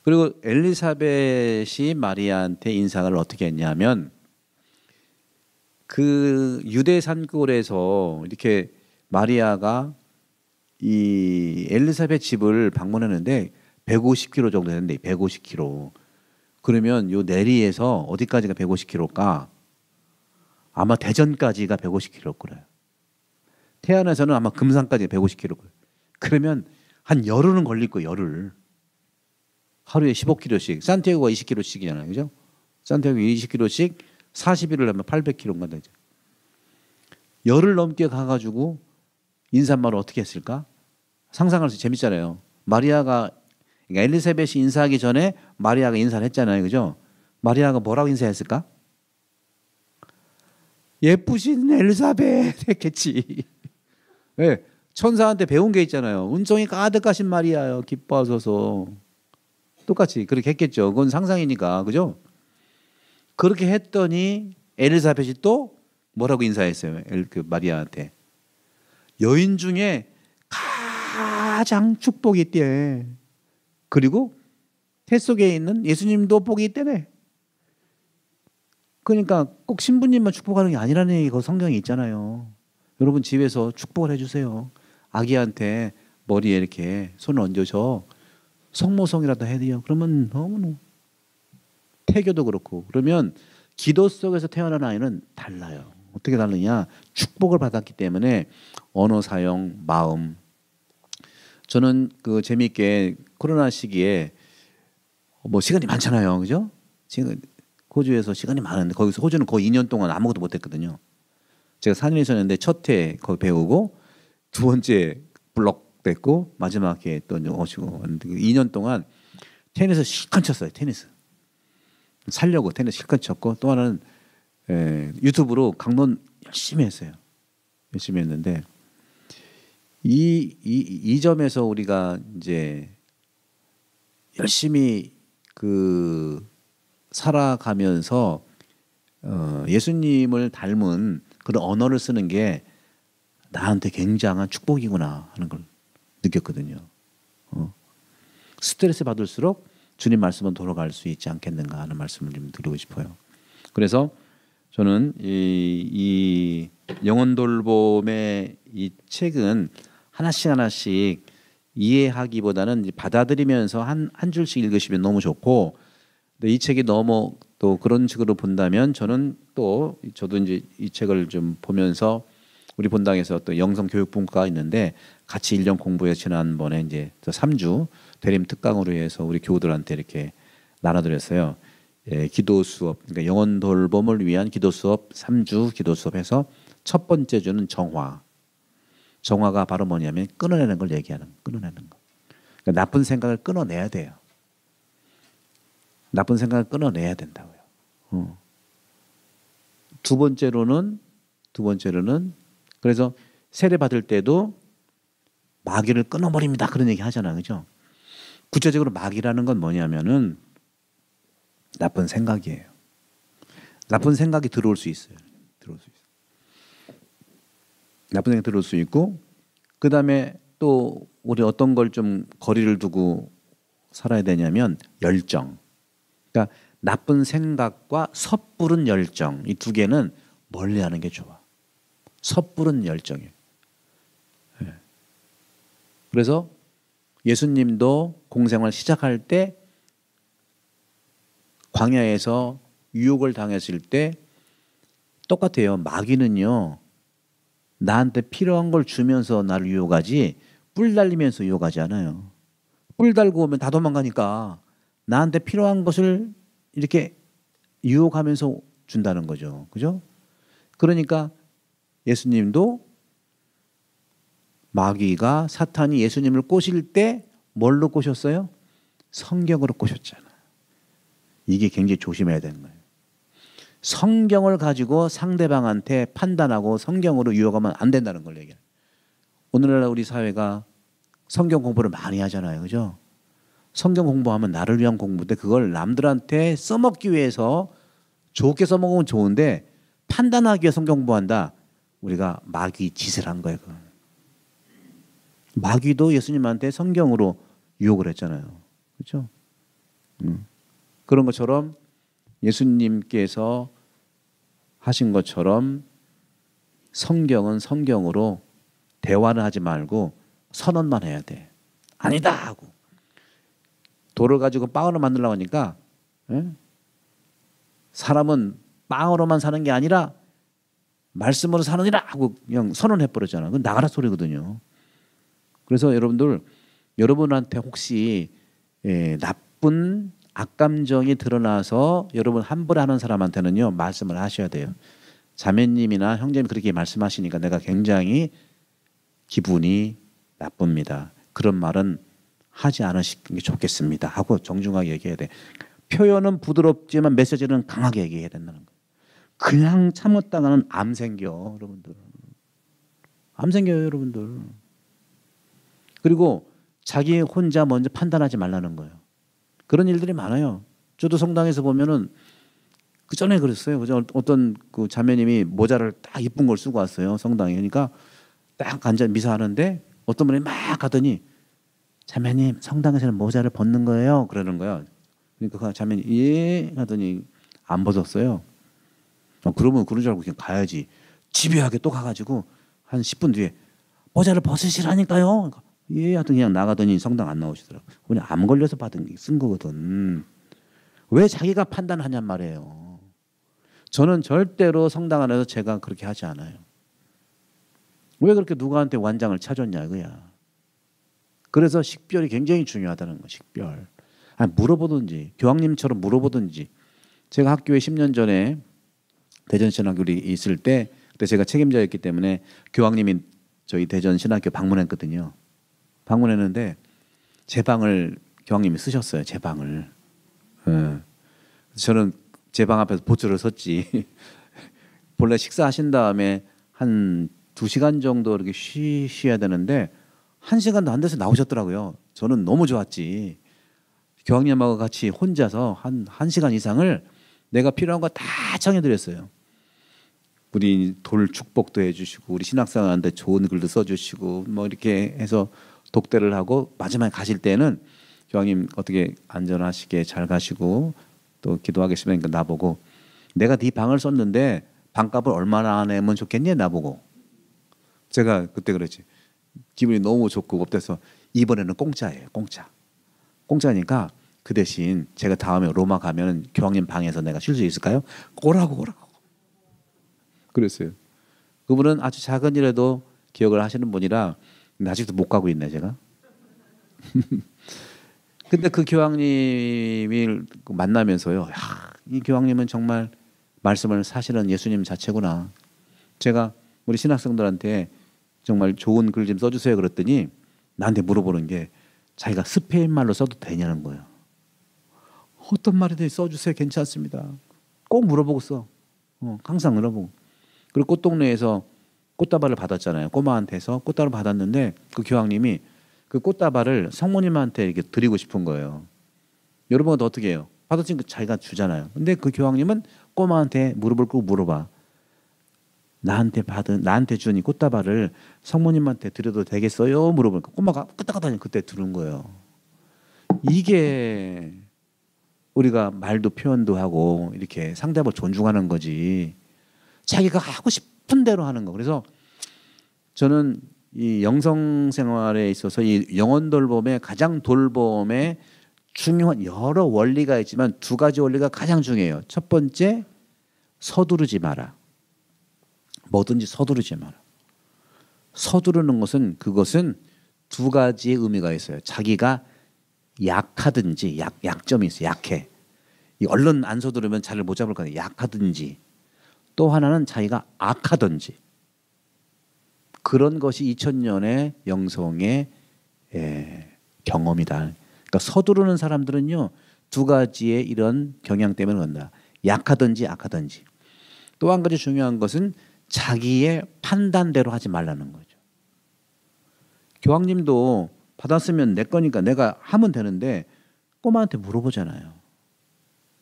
그리고 엘리사벳이 마리아한테 인사를 어떻게 했냐면 그 유대 산골에서 이렇게 마리아가 이 엘리사벳 집을 방문했는데 150km 정도 되는데 150km. 그러면 요 내리에서 어디까지가 150km일까? 아마 대전까지가 150km 거래요. 태안에서는 아마 금산까지 150km. 그러면 한 열흘은 걸릴 거예요. 열흘. 하루에 15km씩. 산티아고가 20km씩이잖아요. 그죠? 산티아고 20km씩 40일을 하면 800km인가 되죠. 열흘 넘게 가가지고 인사말을 어떻게 했을까? 상상할 수 재밌잖아요. 마리아가 그러니까 엘리사벳이 인사하기 전에 마리아가 인사를 했잖아요. 그죠? 마리아가 뭐라고 인사했을까? 예쁘신 엘리사벳 했겠지. 네, 천사한테 배운 게 있잖아요. 은총이 가득하신 마리아요. 기뻐하소서. 똑같이 그렇게 했겠죠. 그건 상상이니까. 그죠? 그렇게 했더니 엘리사벳이 또 뭐라고 인사했어요? 그 마리아한테. 여인 중에 가장 축복이 있대. 그리고 태 속에 있는 예수님도 복이 있대네. 그러니까 꼭 신부님만 축복하는 게 아니라는 얘기가 성경에 있잖아요. 여러분 집에서 축복을 해주세요. 아기한테 머리에 이렇게 손을 얹어서 성모성이라도 해드려. 그러면 너무 태교도 그렇고. 그러면 기도 속에서 태어난 아이는 달라요. 어떻게 다르냐? 축복을 받았기 때문에 언어 사용, 마음. 저는 그 재미있게 코로나 시기에 뭐 시간이 많잖아요, 그죠? 지금 호주에서 시간이 많은데 거기서 호주는 거의 2년 동안 아무것도 못했거든요. 제가 4년 있었는데 첫 해 거기 배우고 두 번째 블록 됐고 마지막에 또 오시고 2년 동안 테니스 실컷 쳤어요. 테니스 살려고 테니스 실컷 쳤고 또 하나는 유튜브로 강론 열심히 했어요. 열심히 했는데 이 점에서 우리가 이제 열심히 그 살아가면서 예수님을 닮은 그런 언어를 쓰는 게 나한테 굉장한 축복이구나 하는 걸 느꼈거든요. 스트레스 받을수록 주님 말씀은 돌아갈 수 있지 않겠는가 하는 말씀을 좀 드리고 싶어요. 그래서 저는 이 영혼 돌봄의 이 책은 하나씩 하나씩 이해하기보다는 받아들이면서 한 줄씩 읽으시면 너무 좋고, 근데 이 책이 너무 또 그런 식으로 본다면 저도 이제 이 책을 좀 보면서 우리 본당에서 또 영성 교육분과가 있는데 같이 1년 공부해서 지난번에 이제 3주 대림 특강으로 해서 우리 교우들한테 이렇게 나눠드렸어요. 기도 수업, 그러니까 영혼 돌봄을 위한 기도 수업 3주 기도 수업에서 첫 번째 주는 정화. 정화가 바로 뭐냐면 끊어내는 걸 얘기하는, 끊어내는 거. 그러니까 나쁜 생각을 끊어내야 돼요. 나쁜 생각을 끊어내야 된다고요. 두 번째로는 그래서 세례 받을 때도 마귀를 끊어버립니다. 그런 얘기 하잖아요, 그죠? 구체적으로 마귀라는 건 뭐냐면은 나쁜 생각이에요. 나쁜 생각이 들어올 수 있어요. 나쁜 생각이 들어올 수 있고, 그 다음에 또 우리 어떤 걸 좀 거리를 두고 살아야 되냐면 열정. 그러니까 나쁜 생각과 섣부른 열정, 이 두 개는 멀리하는 게 좋아. 섣부른 열정이에요. 그래서 예수님도 공생활 시작할 때 광야에서 유혹을 당했을 때 똑같아요. 마귀는요, 나한테 필요한 걸 주면서 나를 유혹하지 뿔 달리면서 유혹하지 않아요. 뿔 달고 오면 다 도망가니까 나한테 필요한 것을 이렇게 유혹하면서 준다는 거죠. 그죠? 그러니까 예수님도 마귀가 사탄이 예수님을 꼬실 때 뭘로 꼬셨어요? 성경으로 꼬셨잖아요. 이게 굉장히 조심해야 되는 거예요. 성경을 가지고 상대방한테 판단하고 성경으로 유혹하면 안 된다는 걸 얘기해요. 오늘날 우리 사회가 성경 공부를 많이 하잖아요. 그죠? 성경 공부하면 나를 위한 공부인데 그걸 남들한테 써먹기 위해서 좋게 써먹으면 좋은데 판단하기 위해 성경 공부한다. 우리가 마귀 짓을 한 거예요. 그건. 마귀도 예수님한테 성경으로 유혹을 했잖아요. 그렇죠? 그런 것처럼 예수님께서 하신 것처럼 성경은 성경으로 대화는 하지 말고 선언만 해야 돼. 아니다 하고. 돌을 가지고 빵으로 만들려고 하니까 사람은 빵으로만 사는 게 아니라 말씀으로 사느니라 하고 그냥 선언해 버렸잖아. 그건 나가라 소리거든요. 그래서 여러분한테 혹시 나쁜 악감정이 드러나서 여러분 함부로 하는 사람한테는요 말씀을 하셔야 돼요. 자매님이나 형제님 그렇게 말씀하시니까 내가 굉장히 기분이 나쁩니다. 그런 말은 하지 않으시는 게 좋겠습니다 하고 정중하게 얘기해야 돼. 표현은 부드럽지만 메시지는 강하게 얘기해야 된다는 거예요. 그냥 참았다가는 암 생겨 여러분들. 암 생겨요 여러분들. 그리고 자기 혼자 먼저 판단하지 말라는 거예요. 그런 일들이 많아요. 저도 성당에서 보면은 그 전에 그랬어요. 어떤 그 자매님이 모자를 딱 이쁜 걸 쓰고 왔어요 성당에. 그러니까 딱 앉아 미사하는데 어떤 분이 막 하더니 자매님 성당에서는 모자를 벗는 거예요 그러는 거야. 그러니까 그 자매님 예 하더니 안 벗었어요. 그러면 그런 줄 알고 그냥 가야지. 집요하게 또 가가지고 한 10분 뒤에 모자를 벗으시라니까요. 예 하더니 그냥 나가더니 성당 안 나오시더라고. 그냥 암 걸려서 쓴 거거든. 왜 자기가 판단하냔 말이에요. 저는 절대로 성당 안에서 제가 그렇게 하지 않아요. 왜 그렇게 누구한테 완장을 차줬냐 이거야. 그래서 식별이 굉장히 중요하다는 거. 식별. 아니, 물어보든지 교황님처럼 물어보든지. 제가 학교에 10년 전에 대전신학교에 있을 때 그때 제가 책임자였기 때문에 교황님이 저희 대전신학교 방문했거든요. 방문했는데 제 방을 교황님이 쓰셨어요. 제 방을. 저는 제 방 앞에서 보초를 섰지. 본래 식사하신 다음에 한 2시간 정도 이렇게 쉬어야 되는데 1시간도 안 돼서 나오셨더라고요. 저는 너무 좋았지. 교황님하고 같이 혼자서 한 1시간 이상을 내가 필요한 거 다 청해드렸어요. 우리 돌 축복도 해주시고 우리 신학생한테 좋은 글도 써주시고 뭐 이렇게 해서 독대를 하고 마지막에 가실 때는 교황님 어떻게 안전하시게 잘 가시고 또 기도하겠습니다. 나보고 내가 네 방을 썼는데 방값을 얼마나 내면 좋겠니? 나보고. 제가 그때 그랬지. 기분이 너무 좋고 업돼서 이번에는 공짜예요. 공짜니까 그 대신 제가 다음에 로마 가면 교황님 방에서 내가 쉴 수 있을까요? 오라고. 그랬어요. 그분은 아주 작은 일에도 기억을 하시는 분이라 아직도 못 가고 있네 제가. 근데 그 교황님을 만나면서요. 야, 이 교황님은 정말 말씀을 사시는 예수님 자체구나. 제가 우리 신학생들한테 정말 좋은 글 좀 써주세요 그랬더니 나한테 물어보는 게 자기가 스페인 말로 써도 되냐는 거예요. 어떤 말이든 써주세요. 괜찮습니다. 꼭 물어보고 써. 항상 물어보고. 그리고 꽃동네에서 꽃다발을 받았잖아요. 꼬마한테서 꽃다발을 받았는데 그 교황님이 그 꽃다발을 성모님한테 이렇게 드리고 싶은 거예요. 여러분은 어떻게 해요? 받았으니까 자기가 주잖아요. 근데 그 교황님은 꼬마한테 무릎을 꿇고 물어봐. 나한테 준 이 꽃다발을 성모님한테 드려도 되겠어요? 물어보니까 꼬마가 끄떡하더니 그때 들은 거예요. 이게 우리가 말도 표현도 하고 이렇게 상대방을 존중하는 거지. 자기가 하고 싶은 대로 하는 거. 그래서 저는 이 영성 생활에 있어서 이 영혼 돌봄의 가장 돌봄의 중요한 여러 원리가 있지만 2가지 원리가 가장 중요해요. 첫 번째, 서두르지 마라. 뭐든지 서두르지 마라. 서두르는 것은 그것은 2가지의 의미가 있어요. 자기가 약하든지 약점이 있어요. 약해. 이 얼른 안 서두르면 자리를 못 잡을 거예요. 약하든지 또 하나는 자기가 악하든지 그런 것이 2000년의 영성의 경험이다. 그러니까 서두르는 사람들은요 2가지의 이런 경향 때문에 온다. 약하든지 악하든지. 또 한 가지 중요한 것은 자기의 판단대로 하지 말라는 거죠. 교황님도 받았으면 내 거니까 내가 하면 되는데 꼬마한테 물어보잖아요.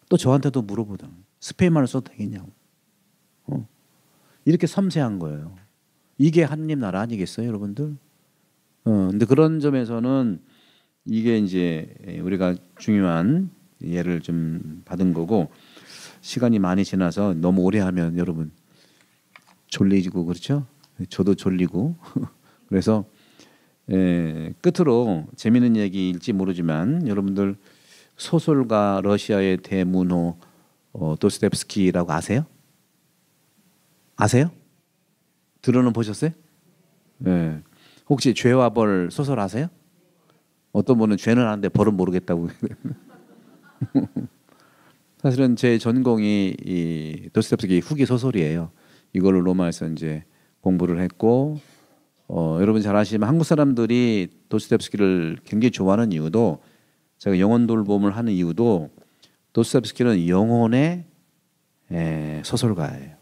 또 저한테도 물어보다. 스페인말을 써도 되겠냐고. 이렇게 섬세한 거예요. 이게 하느님 나라 아니겠어요, 여러분들? 근데 그런 점에서는 이게 이제 우리가 중요한 예를 좀 받은 거고, 시간이 많이 지나서 너무 오래 하면 여러분 졸리고 그렇죠? 저도 졸리고 그래서 끝으로 재미있는 얘기일지 모르지만 여러분들 소설가 러시아의 대문호 도스토옙스키라고 아세요? 아세요? 들어는 보셨어요? 네. 혹시 죄와 벌 소설 아세요? 어떤 분은 죄는 아는데 벌은 모르겠다고. 사실은 제 전공이 이 도스토옙스키 후기 소설이에요. 이걸 로마에서 이제 공부를 했고, 여러분 잘 아시지만 한국 사람들이 도스토옙스키를 굉장히 좋아하는 이유도, 제가 영혼 돌봄을 하는 이유도 도스토옙스키는 영혼의 소설가예요.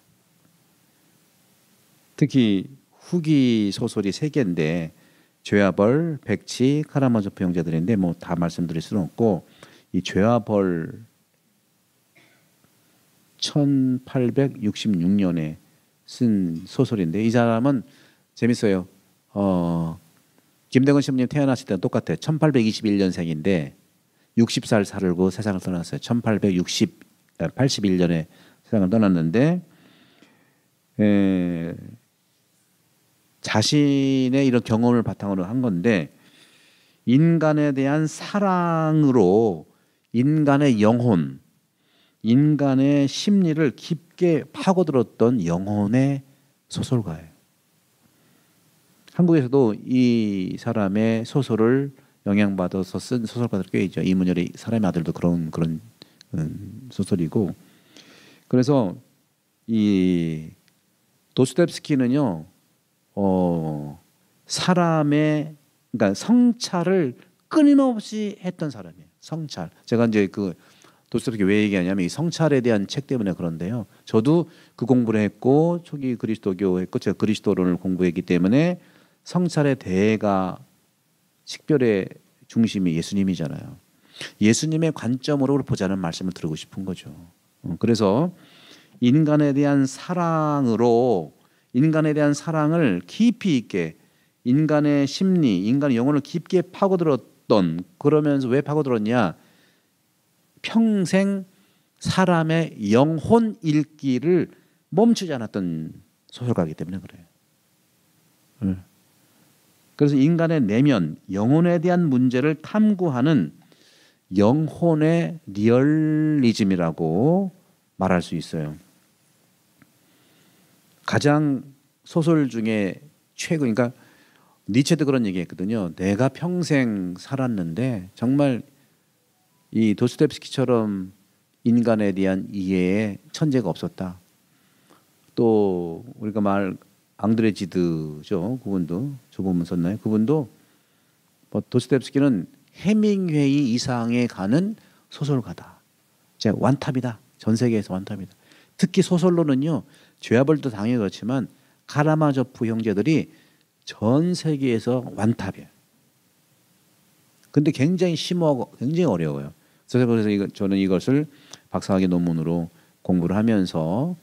특히 후기 소설이 3개인데 죄와 벌, 백치, 카라마조프 형제들인데 뭐 다 말씀드릴 수는 없고, 이 죄와 벌 1866년에 쓴 소설인데, 이 사람은 재밌어요. 김대건 신부님 태어났을 때는 똑같아요. 1821년생인데 60살 살고 세상을 떠났어요. 1881년에 세상을 떠났는데 자신의 이런 경험을 바탕으로 한 건데, 인간에 대한 사랑으로 인간의 영혼, 인간의 심리를 깊게 파고들었던 영혼의 소설가예요. 한국에서도 이 사람의 소설을 영향받아서 쓴 소설가들 꽤 있죠. 이문열의 사람의 아들도 그런 소설이고. 그래서 이 도스토옙스키는요, 사람의, 그러니까 성찰을 끊임없이 했던 사람이에요. 성찰. 제가 이제 그 도스토옙스키 왜 얘기하냐면 이 성찰에 대한 책 때문에 그런데요. 저도 그 공부를 했고 초기 그리스도교 했고 제가 그리스도론을 공부했기 때문에 성찰의 대가 식별의 중심이 예수님이잖아요. 예수님의 관점으로 보자는 말씀을 드리고 싶은 거죠. 그래서 인간에 대한 사랑으로, 인간에 대한 사랑을 깊이 있게, 인간의 심리, 인간의 영혼을 깊게 파고들었던, 그러면서 왜 파고들었냐? 평생 사람의 영혼 읽기를 멈추지 않았던 소설가이기 때문에 그래요. 그래서 인간의 내면, 영혼에 대한 문제를 탐구하는 영혼의 리얼리즘이라고 말할 수 있어요. 가장 소설 중에 최고, 그러니까 니체도 그런 얘기했거든요. 내가 평생 살았는데 정말 이 도스토옙스키처럼 인간에 대한 이해의 천재가 없었다. 또 우리가 말 앙드레 지드죠. 그분도 저분만 썼나요? 그분도 도스토옙스키는 해밍웨이 이상에 가는 소설가다. 진짜 완탑이다. 전 세계에서 완탑이다. 특히 소설로는요. 죄와 벌도 당연히 그렇지만 카라마조프 형제들이 전 세계에서 완탑이에요. 근데 굉장히 심오하고 굉장히 어려워요. 그래서 저는 이것을 박사학위 논문으로 공부를 하면서,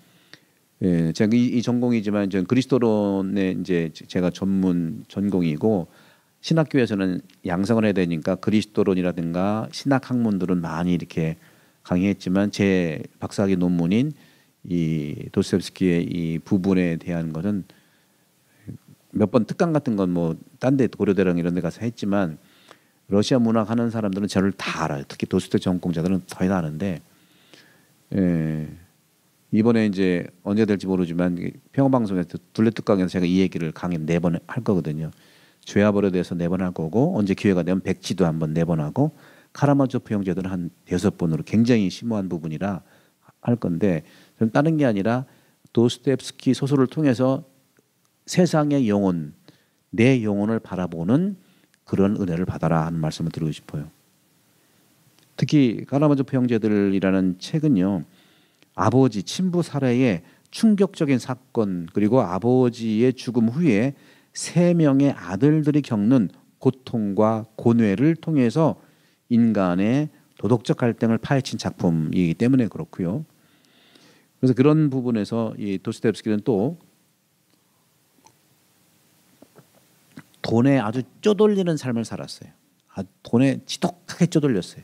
제가 이 전공이지만 전 그리스도론에 이제 제가 전공이고, 신학교에서는 양성을 해야 되니까 그리스도론이라든가 신학 학문들은 많이 이렇게 강의했지만 제 박사학위 논문인 이 도스토옙스키의 이 부분에 대한 것은 몇 번 특강 같은 건 뭐 딴 데 고려대랑 이런 데 가서 했지만 러시아 문학 하는 사람들은 저를 다 알아요. 특히 도스토옙스키 전공자들은 거의 다 아는데, 이번에 이제 언제 될지 모르지만 평화방송에서 둘레 특강에서 제가 이 얘기를 강의 4번 할 거거든요. 죄와 벌에 대해서 4번 할 거고, 언제 기회가 되면 백지도 한번 4번 하고, 카라마조프 형제들은 한 5번으로 굉장히 심오한 부분이라 할 건데, 저는 다른 게 아니라 도스토옙스키 소설을 통해서 세상의 영혼, 내 영혼을 바라보는 그런 은혜를 받아라 하는 말씀을 드리고 싶어요. 특히 카라마조프 형제들이라는 책은요, 아버지 친부 살해의 충격적인 사건, 그리고 아버지의 죽음 후에 3명의 아들들이 겪는 고통과 고뇌를 통해서 인간의 도덕적 갈등을 파헤친 작품이기 때문에 그렇고요. 그래서 그런 부분에서 이 도스토옙스키는 또 돈에 아주 쪼돌리는 삶을 살았어요. 돈에 지독하게 쪼돌렸어요.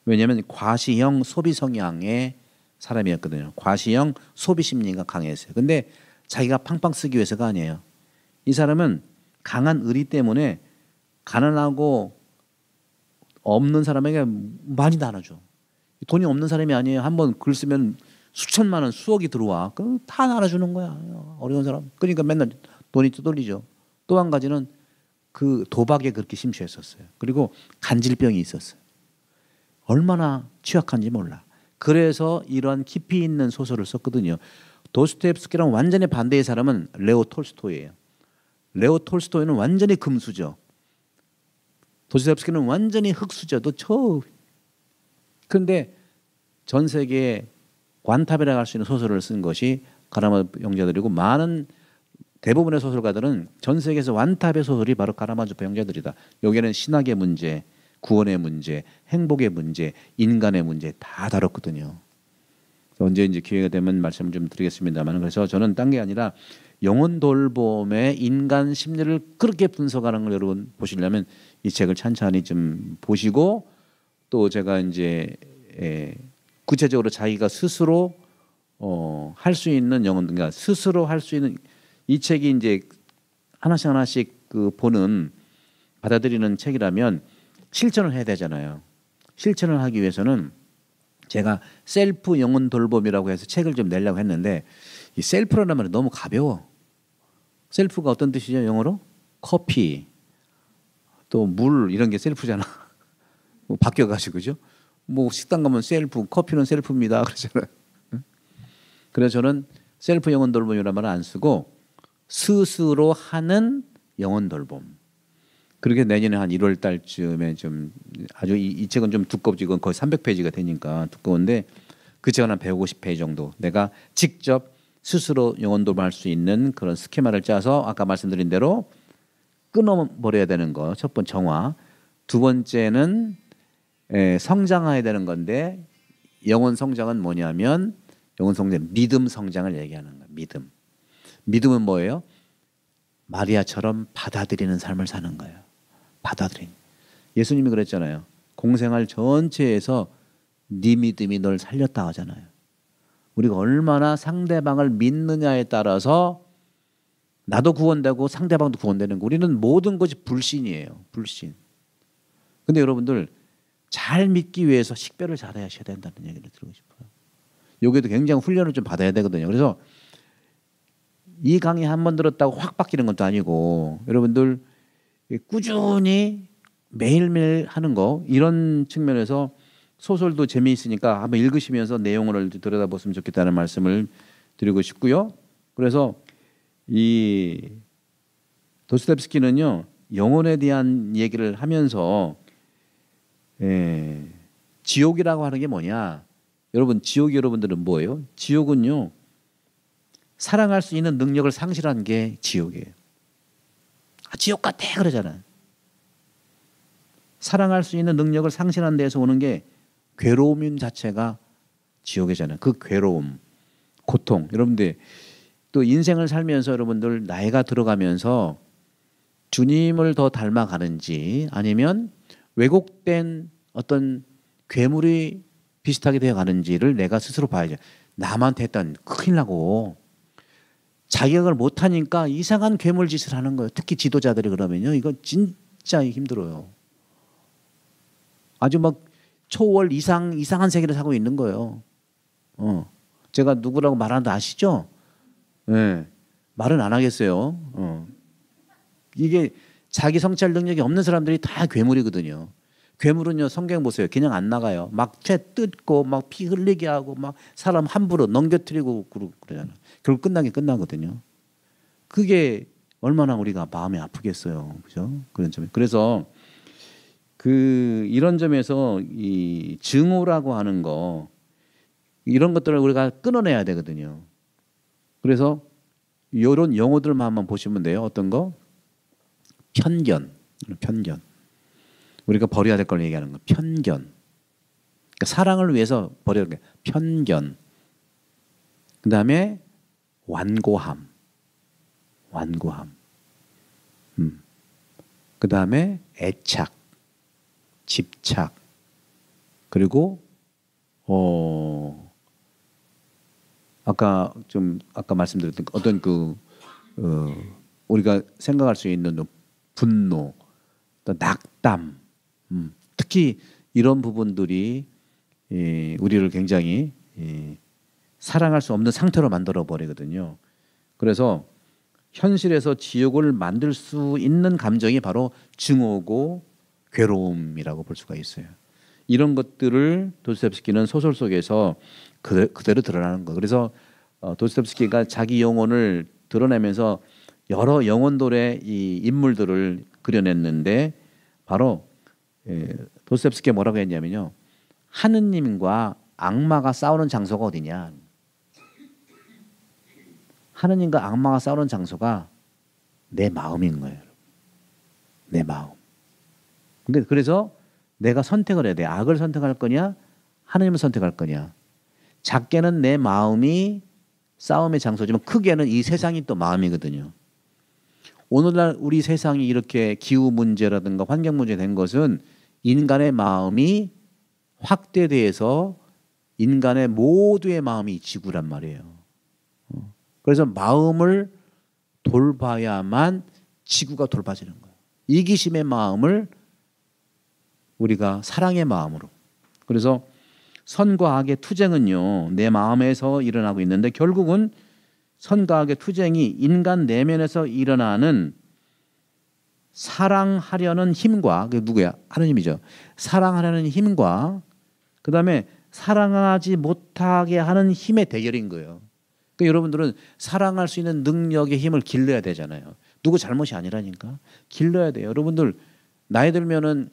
왜냐하면 과시형 소비 성향의 사람이었거든요. 과시형 소비 심리가 강했어요. 근데 자기가 팡팡 쓰기 위해서가 아니에요. 이 사람은 강한 의리 때문에 가난하고 없는 사람에게 많이 나눠줘. 돈이 없는 사람이 아니에요. 한번 글 쓰면 수천만 원, 수억이 들어와. 그럼 다 나눠주는 거야. 어려운 사람. 그러니까 맨날 돈이 쪼돌리죠. 또 한 가지는 그 도박에 그렇게 심취했었어요. 그리고 간질병이 있었어요. 얼마나 취약한지 몰라. 그래서 이러한 깊이 있는 소설을 썼거든요. 도스토옙스키랑 완전히 반대의 사람은 레오 톨스토이예요. 레오 톨스토이는 완전히 금수저. 도스토옙스키는 완전히 흑수저. 그런데 전 세계에 관탑이라고 할 수 있는 소설을 쓴 것이 가라마조프 형제들이고 많은 대부분의 소설가들은 전 세계에서 완탑의 소설이 바로 가라마조프 형제들이다. 여기에는 신학의 문제, 구원의 문제, 행복의 문제, 인간의 문제 다 다뤘거든요. 언제 이제 기회가 되면 말씀 좀 드리겠습니다만, 그래서 저는 딴 게 아니라 영혼 돌봄의 인간 심리를 그렇게 분석하는 걸 여러분 보시려면 이 책을 찬찬히 좀 보시고, 또 제가 이제 구체적으로 자기가 스스로 할 수 있는 영혼, 그러니까 스스로 할 수 있는, 이 책이 이제 하나씩 하나씩 그 보는 받아들이는 책이라면 실천을 해야 되잖아요. 실천을 하기 위해서는 제가 셀프 영혼 돌봄이라고 해서 책을 좀 내려고 했는데, 이 셀프라는 말이 너무 가벼워. 셀프가 어떤 뜻이죠? 영어로? 커피, 또 물, 이런 게 셀프잖아. 뭐 바뀌어가지고, 그죠? 뭐 식당 가면 셀프, 커피는 셀프입니다 그러잖아요. 그래서 저는 셀프 영혼 돌봄이라는 말은 안 쓰고 스스로 하는 영혼 돌봄. 그렇게 내년에 한 1월 달쯤에 좀 아주 이 책은 좀 두껍지, 이건 거의 300페이지가 되니까 두꺼운데 그 책은 한 150페이지 정도 내가 직접 스스로 영혼 돌봄할 수 있는 그런 스케마를 짜서 아까 말씀드린 대로 끊어버려야 되는 거. 첫 번째 정화. 두 번째는 성장해야 되는 건데, 영혼 성장은 뭐냐면, 영혼 성장, 믿음 성장을 얘기하는 거예요. 믿음. 믿음은 뭐예요? 마리아처럼 받아들이는 삶을 사는 거예요. 받아들인. 예수님이 그랬잖아요. 공생활 전체에서 네 믿음이 널 살렸다 하잖아요. 우리가 얼마나 상대방을 믿느냐에 따라서 나도 구원되고 상대방도 구원되는 거. 우리는 모든 것이 불신이에요. 불신. 근데 여러분들 잘 믿기 위해서 식별을 잘 하셔야 된다는 얘기를 드리고 싶어요. 여기에도 굉장히 훈련을 좀 받아야 되거든요. 그래서 이 강의 한 번 들었다고 확 바뀌는 것도 아니고, 여러분들 꾸준히 매일매일 하는 거, 이런 측면에서 소설도 재미있으니까 한번 읽으시면서 내용을 들여다보시면 좋겠다는 말씀을 드리고 싶고요. 그래서 이 도스토옙스키는요, 영혼에 대한 얘기를 하면서 지옥이라고 하는 게 뭐냐? 여러분, 지옥이 여러분들은 뭐예요? 지옥은요, 사랑할 수 있는 능력을 상실한 게 지옥이에요. 지옥 같아 그러잖아요. 사랑할 수 있는 능력을 상실한 데에서 오는 게 괴로움 자체가 지옥이잖아요. 그 괴로움, 고통. 여러분들 또 인생을 살면서 여러분들 나이가 들어가면서 주님을 더 닮아가는지 아니면 왜곡된 어떤 괴물이 비슷하게 되어 가는지를 내가 스스로 봐야죠. 남한테 했던 큰일 나고, 자격을 못하니까 이상한 괴물 짓을 하는 거예요. 특히 지도자들이 그러면요, 이거 진짜 힘들어요. 아주 막 초월 이상한 세계를 살고 있는 거예요. 제가 누구라고 말하는데 아시죠? 네. 말은 안 하겠어요. 이게 자기 성찰 능력이 없는 사람들이 다 괴물이거든요. 괴물은요, 성경 보세요. 그냥 안 나가요. 막 죄 뜯고 막 피 흘리게 하고 막 사람 함부로 넘겨뜨리고 그러잖아요. 결국 끝나거든요. 그게 얼마나 우리가 마음이 아프겠어요. 그죠? 그런 점에. 그래서 이런 점에서 이 증오라고 하는 거, 이런 것들을 우리가 끊어내야 되거든요. 그래서 이런 용어들만 한번 보시면 돼요. 어떤 거? 편견. 우리가 버려야 될 걸 얘기하는 거. 편견. 그러니까 사랑을 위해서 버려야 될 게 편견. 그다음에 완고함. 그 다음에 애착, 집착, 그리고 아까 말씀드렸던 어떤 우리가 생각할 수 있는 분노, 또 낙담, 특히 이런 부분들이 우리를 굉장히 사랑할 수 없는 상태로 만들어 버리거든요. 그래서 현실에서 지옥을 만들 수 있는 감정이 바로 증오고 괴로움이라고 볼 수가 있어요. 이런 것들을 도스토옙스키는 소설 속에서 그대로 드러나는 거. 그래서 도스토옙스키가 자기 영혼을 드러내면서 여러 영혼들의 이 인물들을 그려냈는데 바로 도스토옙스키가 뭐라고 했냐면요. 하느님과 악마가 싸우는 장소가 어디냐? 하느님과 악마가 싸우는 장소가 내 마음인 거예요. 내 마음. 근데 그래서 내가 선택을 해야 돼. 악을 선택할 거냐? 하느님을 선택할 거냐? 작게는 내 마음이 싸움의 장소지만 크게는 이 세상이 또 마음이거든요. 오늘날 우리 세상이 이렇게 기후 문제라든가 환경 문제 된 것은 인간의 마음이 확대돼서 인간의 모두의 마음이 지구란 말이에요. 그래서 마음을 돌봐야만 지구가 돌봐지는 거예요. 이기심의 마음을 우리가 사랑의 마음으로. 그래서 선과 악의 투쟁은요, 내 마음에서 일어나고 있는데 결국은 선과 악의 투쟁이 인간 내면에서 일어나는 사랑하려는 힘과, 그게 누구야? 하느님이죠. 사랑하려는 힘과 그 다음에 사랑하지 못하게 하는 힘의 대결인 거예요. 그러니까 여러분들은 사랑할 수 있는 능력의 힘을 길러야 되잖아요. 누구 잘못이 아니라니까. 길러야 돼요. 여러분들 나이 들면은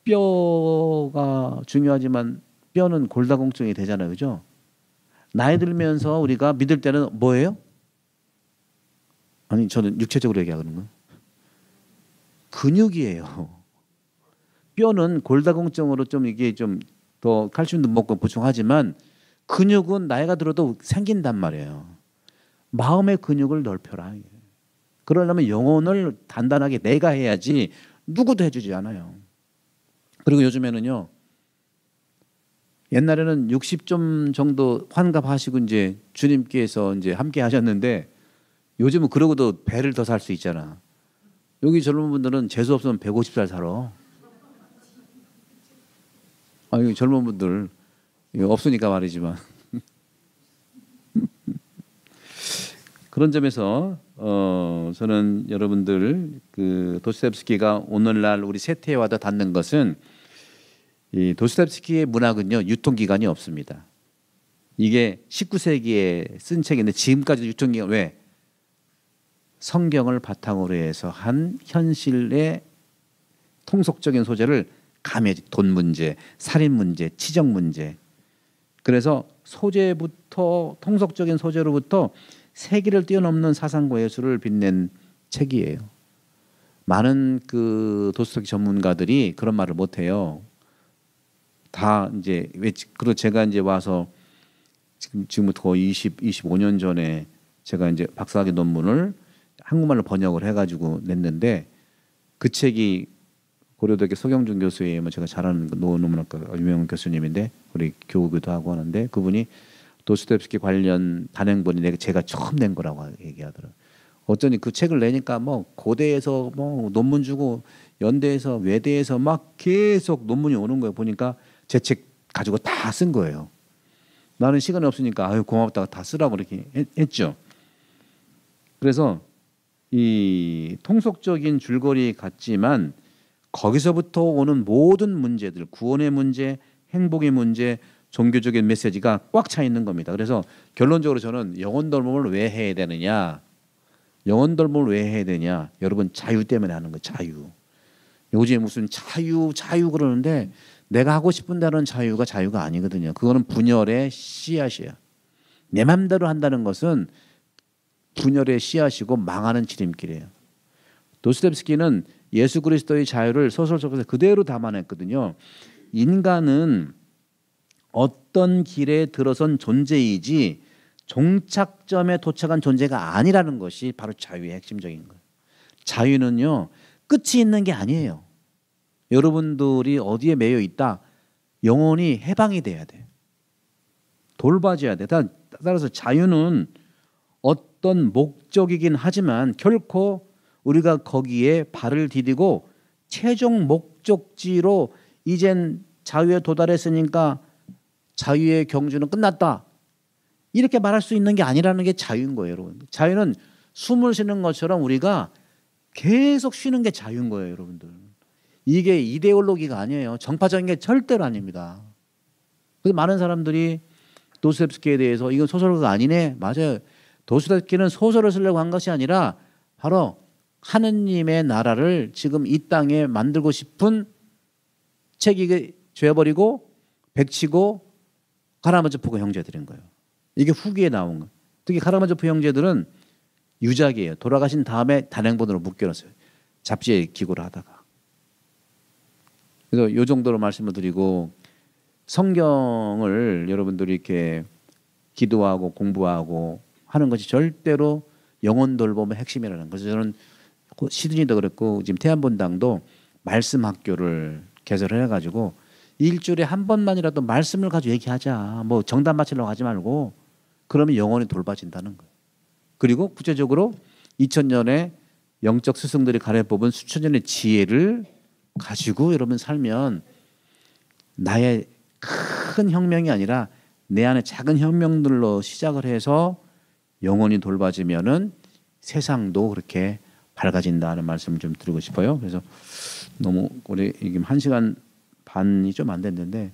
뼈가 중요하지만 뼈는 골다공증이 되잖아요. 그죠? 나이 들면서 우리가 믿을 때는 뭐예요? 아니 저는 육체적으로 얘기하는 거예요. 근육이에요. 뼈는 골다공증으로 좀 이게 좀 더 칼슘도 먹고 보충하지만 근육은 나이가 들어도 생긴단 말이에요. 마음의 근육을 넓혀라. 그러려면 영혼을 단단하게 내가 해야지 누구도 해주지 않아요. 그리고 요즘에는요. 옛날에는 60점 정도 환갑하시고 이제 주님께서 이제 함께 하셨는데 요즘은 그러고도 배를 더 살 수 있잖아. 여기 젊은 분들은 재수 없으면 150살 살아. 아니 젊은 분들 없으니까 말이지만 그런 점에서 저는 여러분들 그 도스토옙스키가 오늘날 우리 세태와도 닿는 것은 이 도스토옙스키의 문학은요 유통기간이 없습니다. 이게 19세기에 쓴 책인데 지금까지도 유통기간 왜? 성경을 바탕으로 해서 한 현실의 통속적인 소재를 감해지 돈 문제, 살인 문제, 치적 문제. 그래서 소재부터 통속적인 소재로부터 세기를 뛰어넘는 사상과 예술을 빛낸 책이에요. 많은 그 도스토옙스키 전문가들이 그런 말을 못 해요. 다 이제 그리고 제가 이제 와서 지금부터 거의 25년 전에 제가 이제 박사학위 논문을 한국말로 번역을 해가지고 냈는데 그 책이 고려대학교 서경준 교수의 제가 잘 아는 노문학과 유명한 교수님인데 우리 교우기도 하고 하는데 그분이 도스토옙스키 관련 단행본이 제가 처음 낸 거라고 얘기하더라고요. 어쩌니 그 책을 내니까 뭐 고대에서 뭐 논문 주고 연대에서 외대에서 막 계속 논문이 오는 거예요. 보니까 제 책 가지고 다 쓴 거예요. 나는 시간이 없으니까 아유 고맙다고 다 쓰라고 이렇게 했죠. 그래서 이 통속적인 줄거리 같지만 거기서부터 오는 모든 문제들, 구원의 문제, 행복의 문제, 종교적인 메시지가 꽉 차 있는 겁니다. 그래서 결론적으로 저는 영혼 돌봄을 왜 해야 되느냐? 영혼 돌봄을 왜 해야 되냐? 여러분 자유 때문에 하는 거예요. 자유. 요즘에 무슨 자유 그러는데 내가 하고 싶은 대로는 자유가 아니거든요. 그거는 분열의 씨앗이야. 내 맘대로 한다는 것은 분열의 씨앗이고 망하는 지름길이에요. 도스토옙스키는 예수 그리스도의 자유를 소설 속에서 그대로 담아냈거든요. 인간은 어떤 길에 들어선 존재이지 종착점에 도착한 존재가 아니라는 것이 바로 자유의 핵심적인 거예요. 자유는요 끝이 있는 게 아니에요. 여러분들이 어디에 매여 있다. 영혼이 해방이 돼야 돼. 돌봐줘야 돼. 따라서 자유는 어떤 목적이긴 하지만 결코 우리가 거기에 발을 디디고 최종 목적지로 이젠 자유에 도달했으니까 자유의 경주는 끝났다. 이렇게 말할 수 있는 게 아니라는 게 자유인 거예요, 여러분. 자유는 숨을 쉬는 것처럼 우리가 계속 쉬는 게 자유인 거예요, 여러분들. 이게 이데올로기가 아니에요. 정파적인 게 절대로 아닙니다. 그래서 많은 사람들이 도스토옙스키에 대해서 이건 소설가가 아니네. 맞아요. 도스토옙스키는 소설을 쓰려고 한 것이 아니라 바로 하느님의 나라를 지금 이 땅에 만들고 싶은 책이 죄버리고 백치고 카라마조프 형제들인 거예요. 이게 후기에 나온 거예요. 특히 카라마조프 형제들은 유작이에요. 돌아가신 다음에 단행본으로 묶여놨어요. 잡지에 기고를 하다가. 그래서 이 정도로 말씀을 드리고 성경을 여러분들이 이렇게 기도하고 공부하고 하는 것이 절대로 영혼 돌봄의 핵심이라는 거죠. 저는 시드니도 그랬고 지금 태안본당도 말씀 학교를 개설을 해가지고 일주일에 한 번만이라도 말씀을 가지고 얘기하자. 뭐 정답 맞추려고 하지 말고 그러면 영혼이 돌봐진다는 거예요. 그리고 구체적으로 2000년에 영적 스승들이 가려 뽑은 수천 년의 지혜를 가지고 여러분 살면 나의 큰 혁명이 아니라 내 안에 작은 혁명들로 시작을 해서 영혼이 돌봐지면은 세상도 그렇게 밝아진다는 말씀을 좀 드리고 싶어요. 그래서 너무 우리 지금 1시간 반이 좀 안 됐는데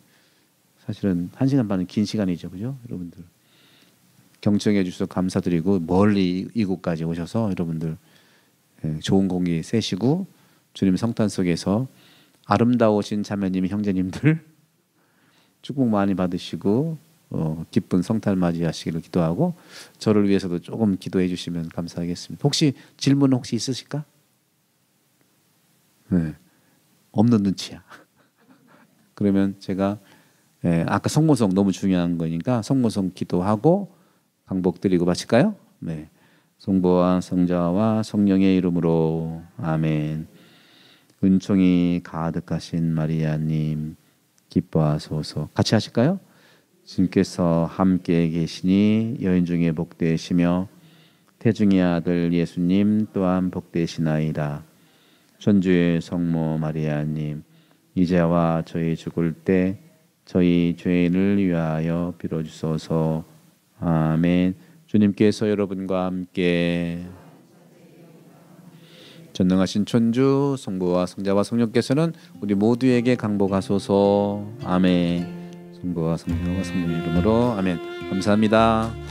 사실은 1시간 반은 긴 시간이죠, 그죠, 여러분들. 경청해 주셔서 감사드리고 멀리 이곳까지 오셔서 여러분들 좋은 공기 쐬시고 주님 성탄 속에서 아름다우신 자매님 형제님들 축복 많이 받으시고 기쁜 성탄 맞이하시기를 기도하고 저를 위해서도 조금 기도해 주시면 감사하겠습니다. 혹시 질문 혹시 있으실까? 네. 없는 눈치야. 그러면 제가 아까 성모성 너무 중요한 거니까 성모성 기도하고 강복 드리고 마칠까요? 네. 성부와 성자와 성령의 이름으로 아멘. 은총이 가득하신 마리아님 기뻐하소서. 같이 하실까요? 주님께서 함께 계시니 여인 중에 복되시며 태중의 아들 예수님 또한 복되시나이다. 천주의 성모 마리아님 이제와 저희 죽을 때 저희 죄인을 위하여 빌어주소서. 아멘. 주님께서 여러분과 함께 전능하신 천주 성부와 성자와 성령께서는 우리 모두에게 강복하소서. 아멘. 성부와 성자와 성령의 이름으로 아멘. 감사합니다.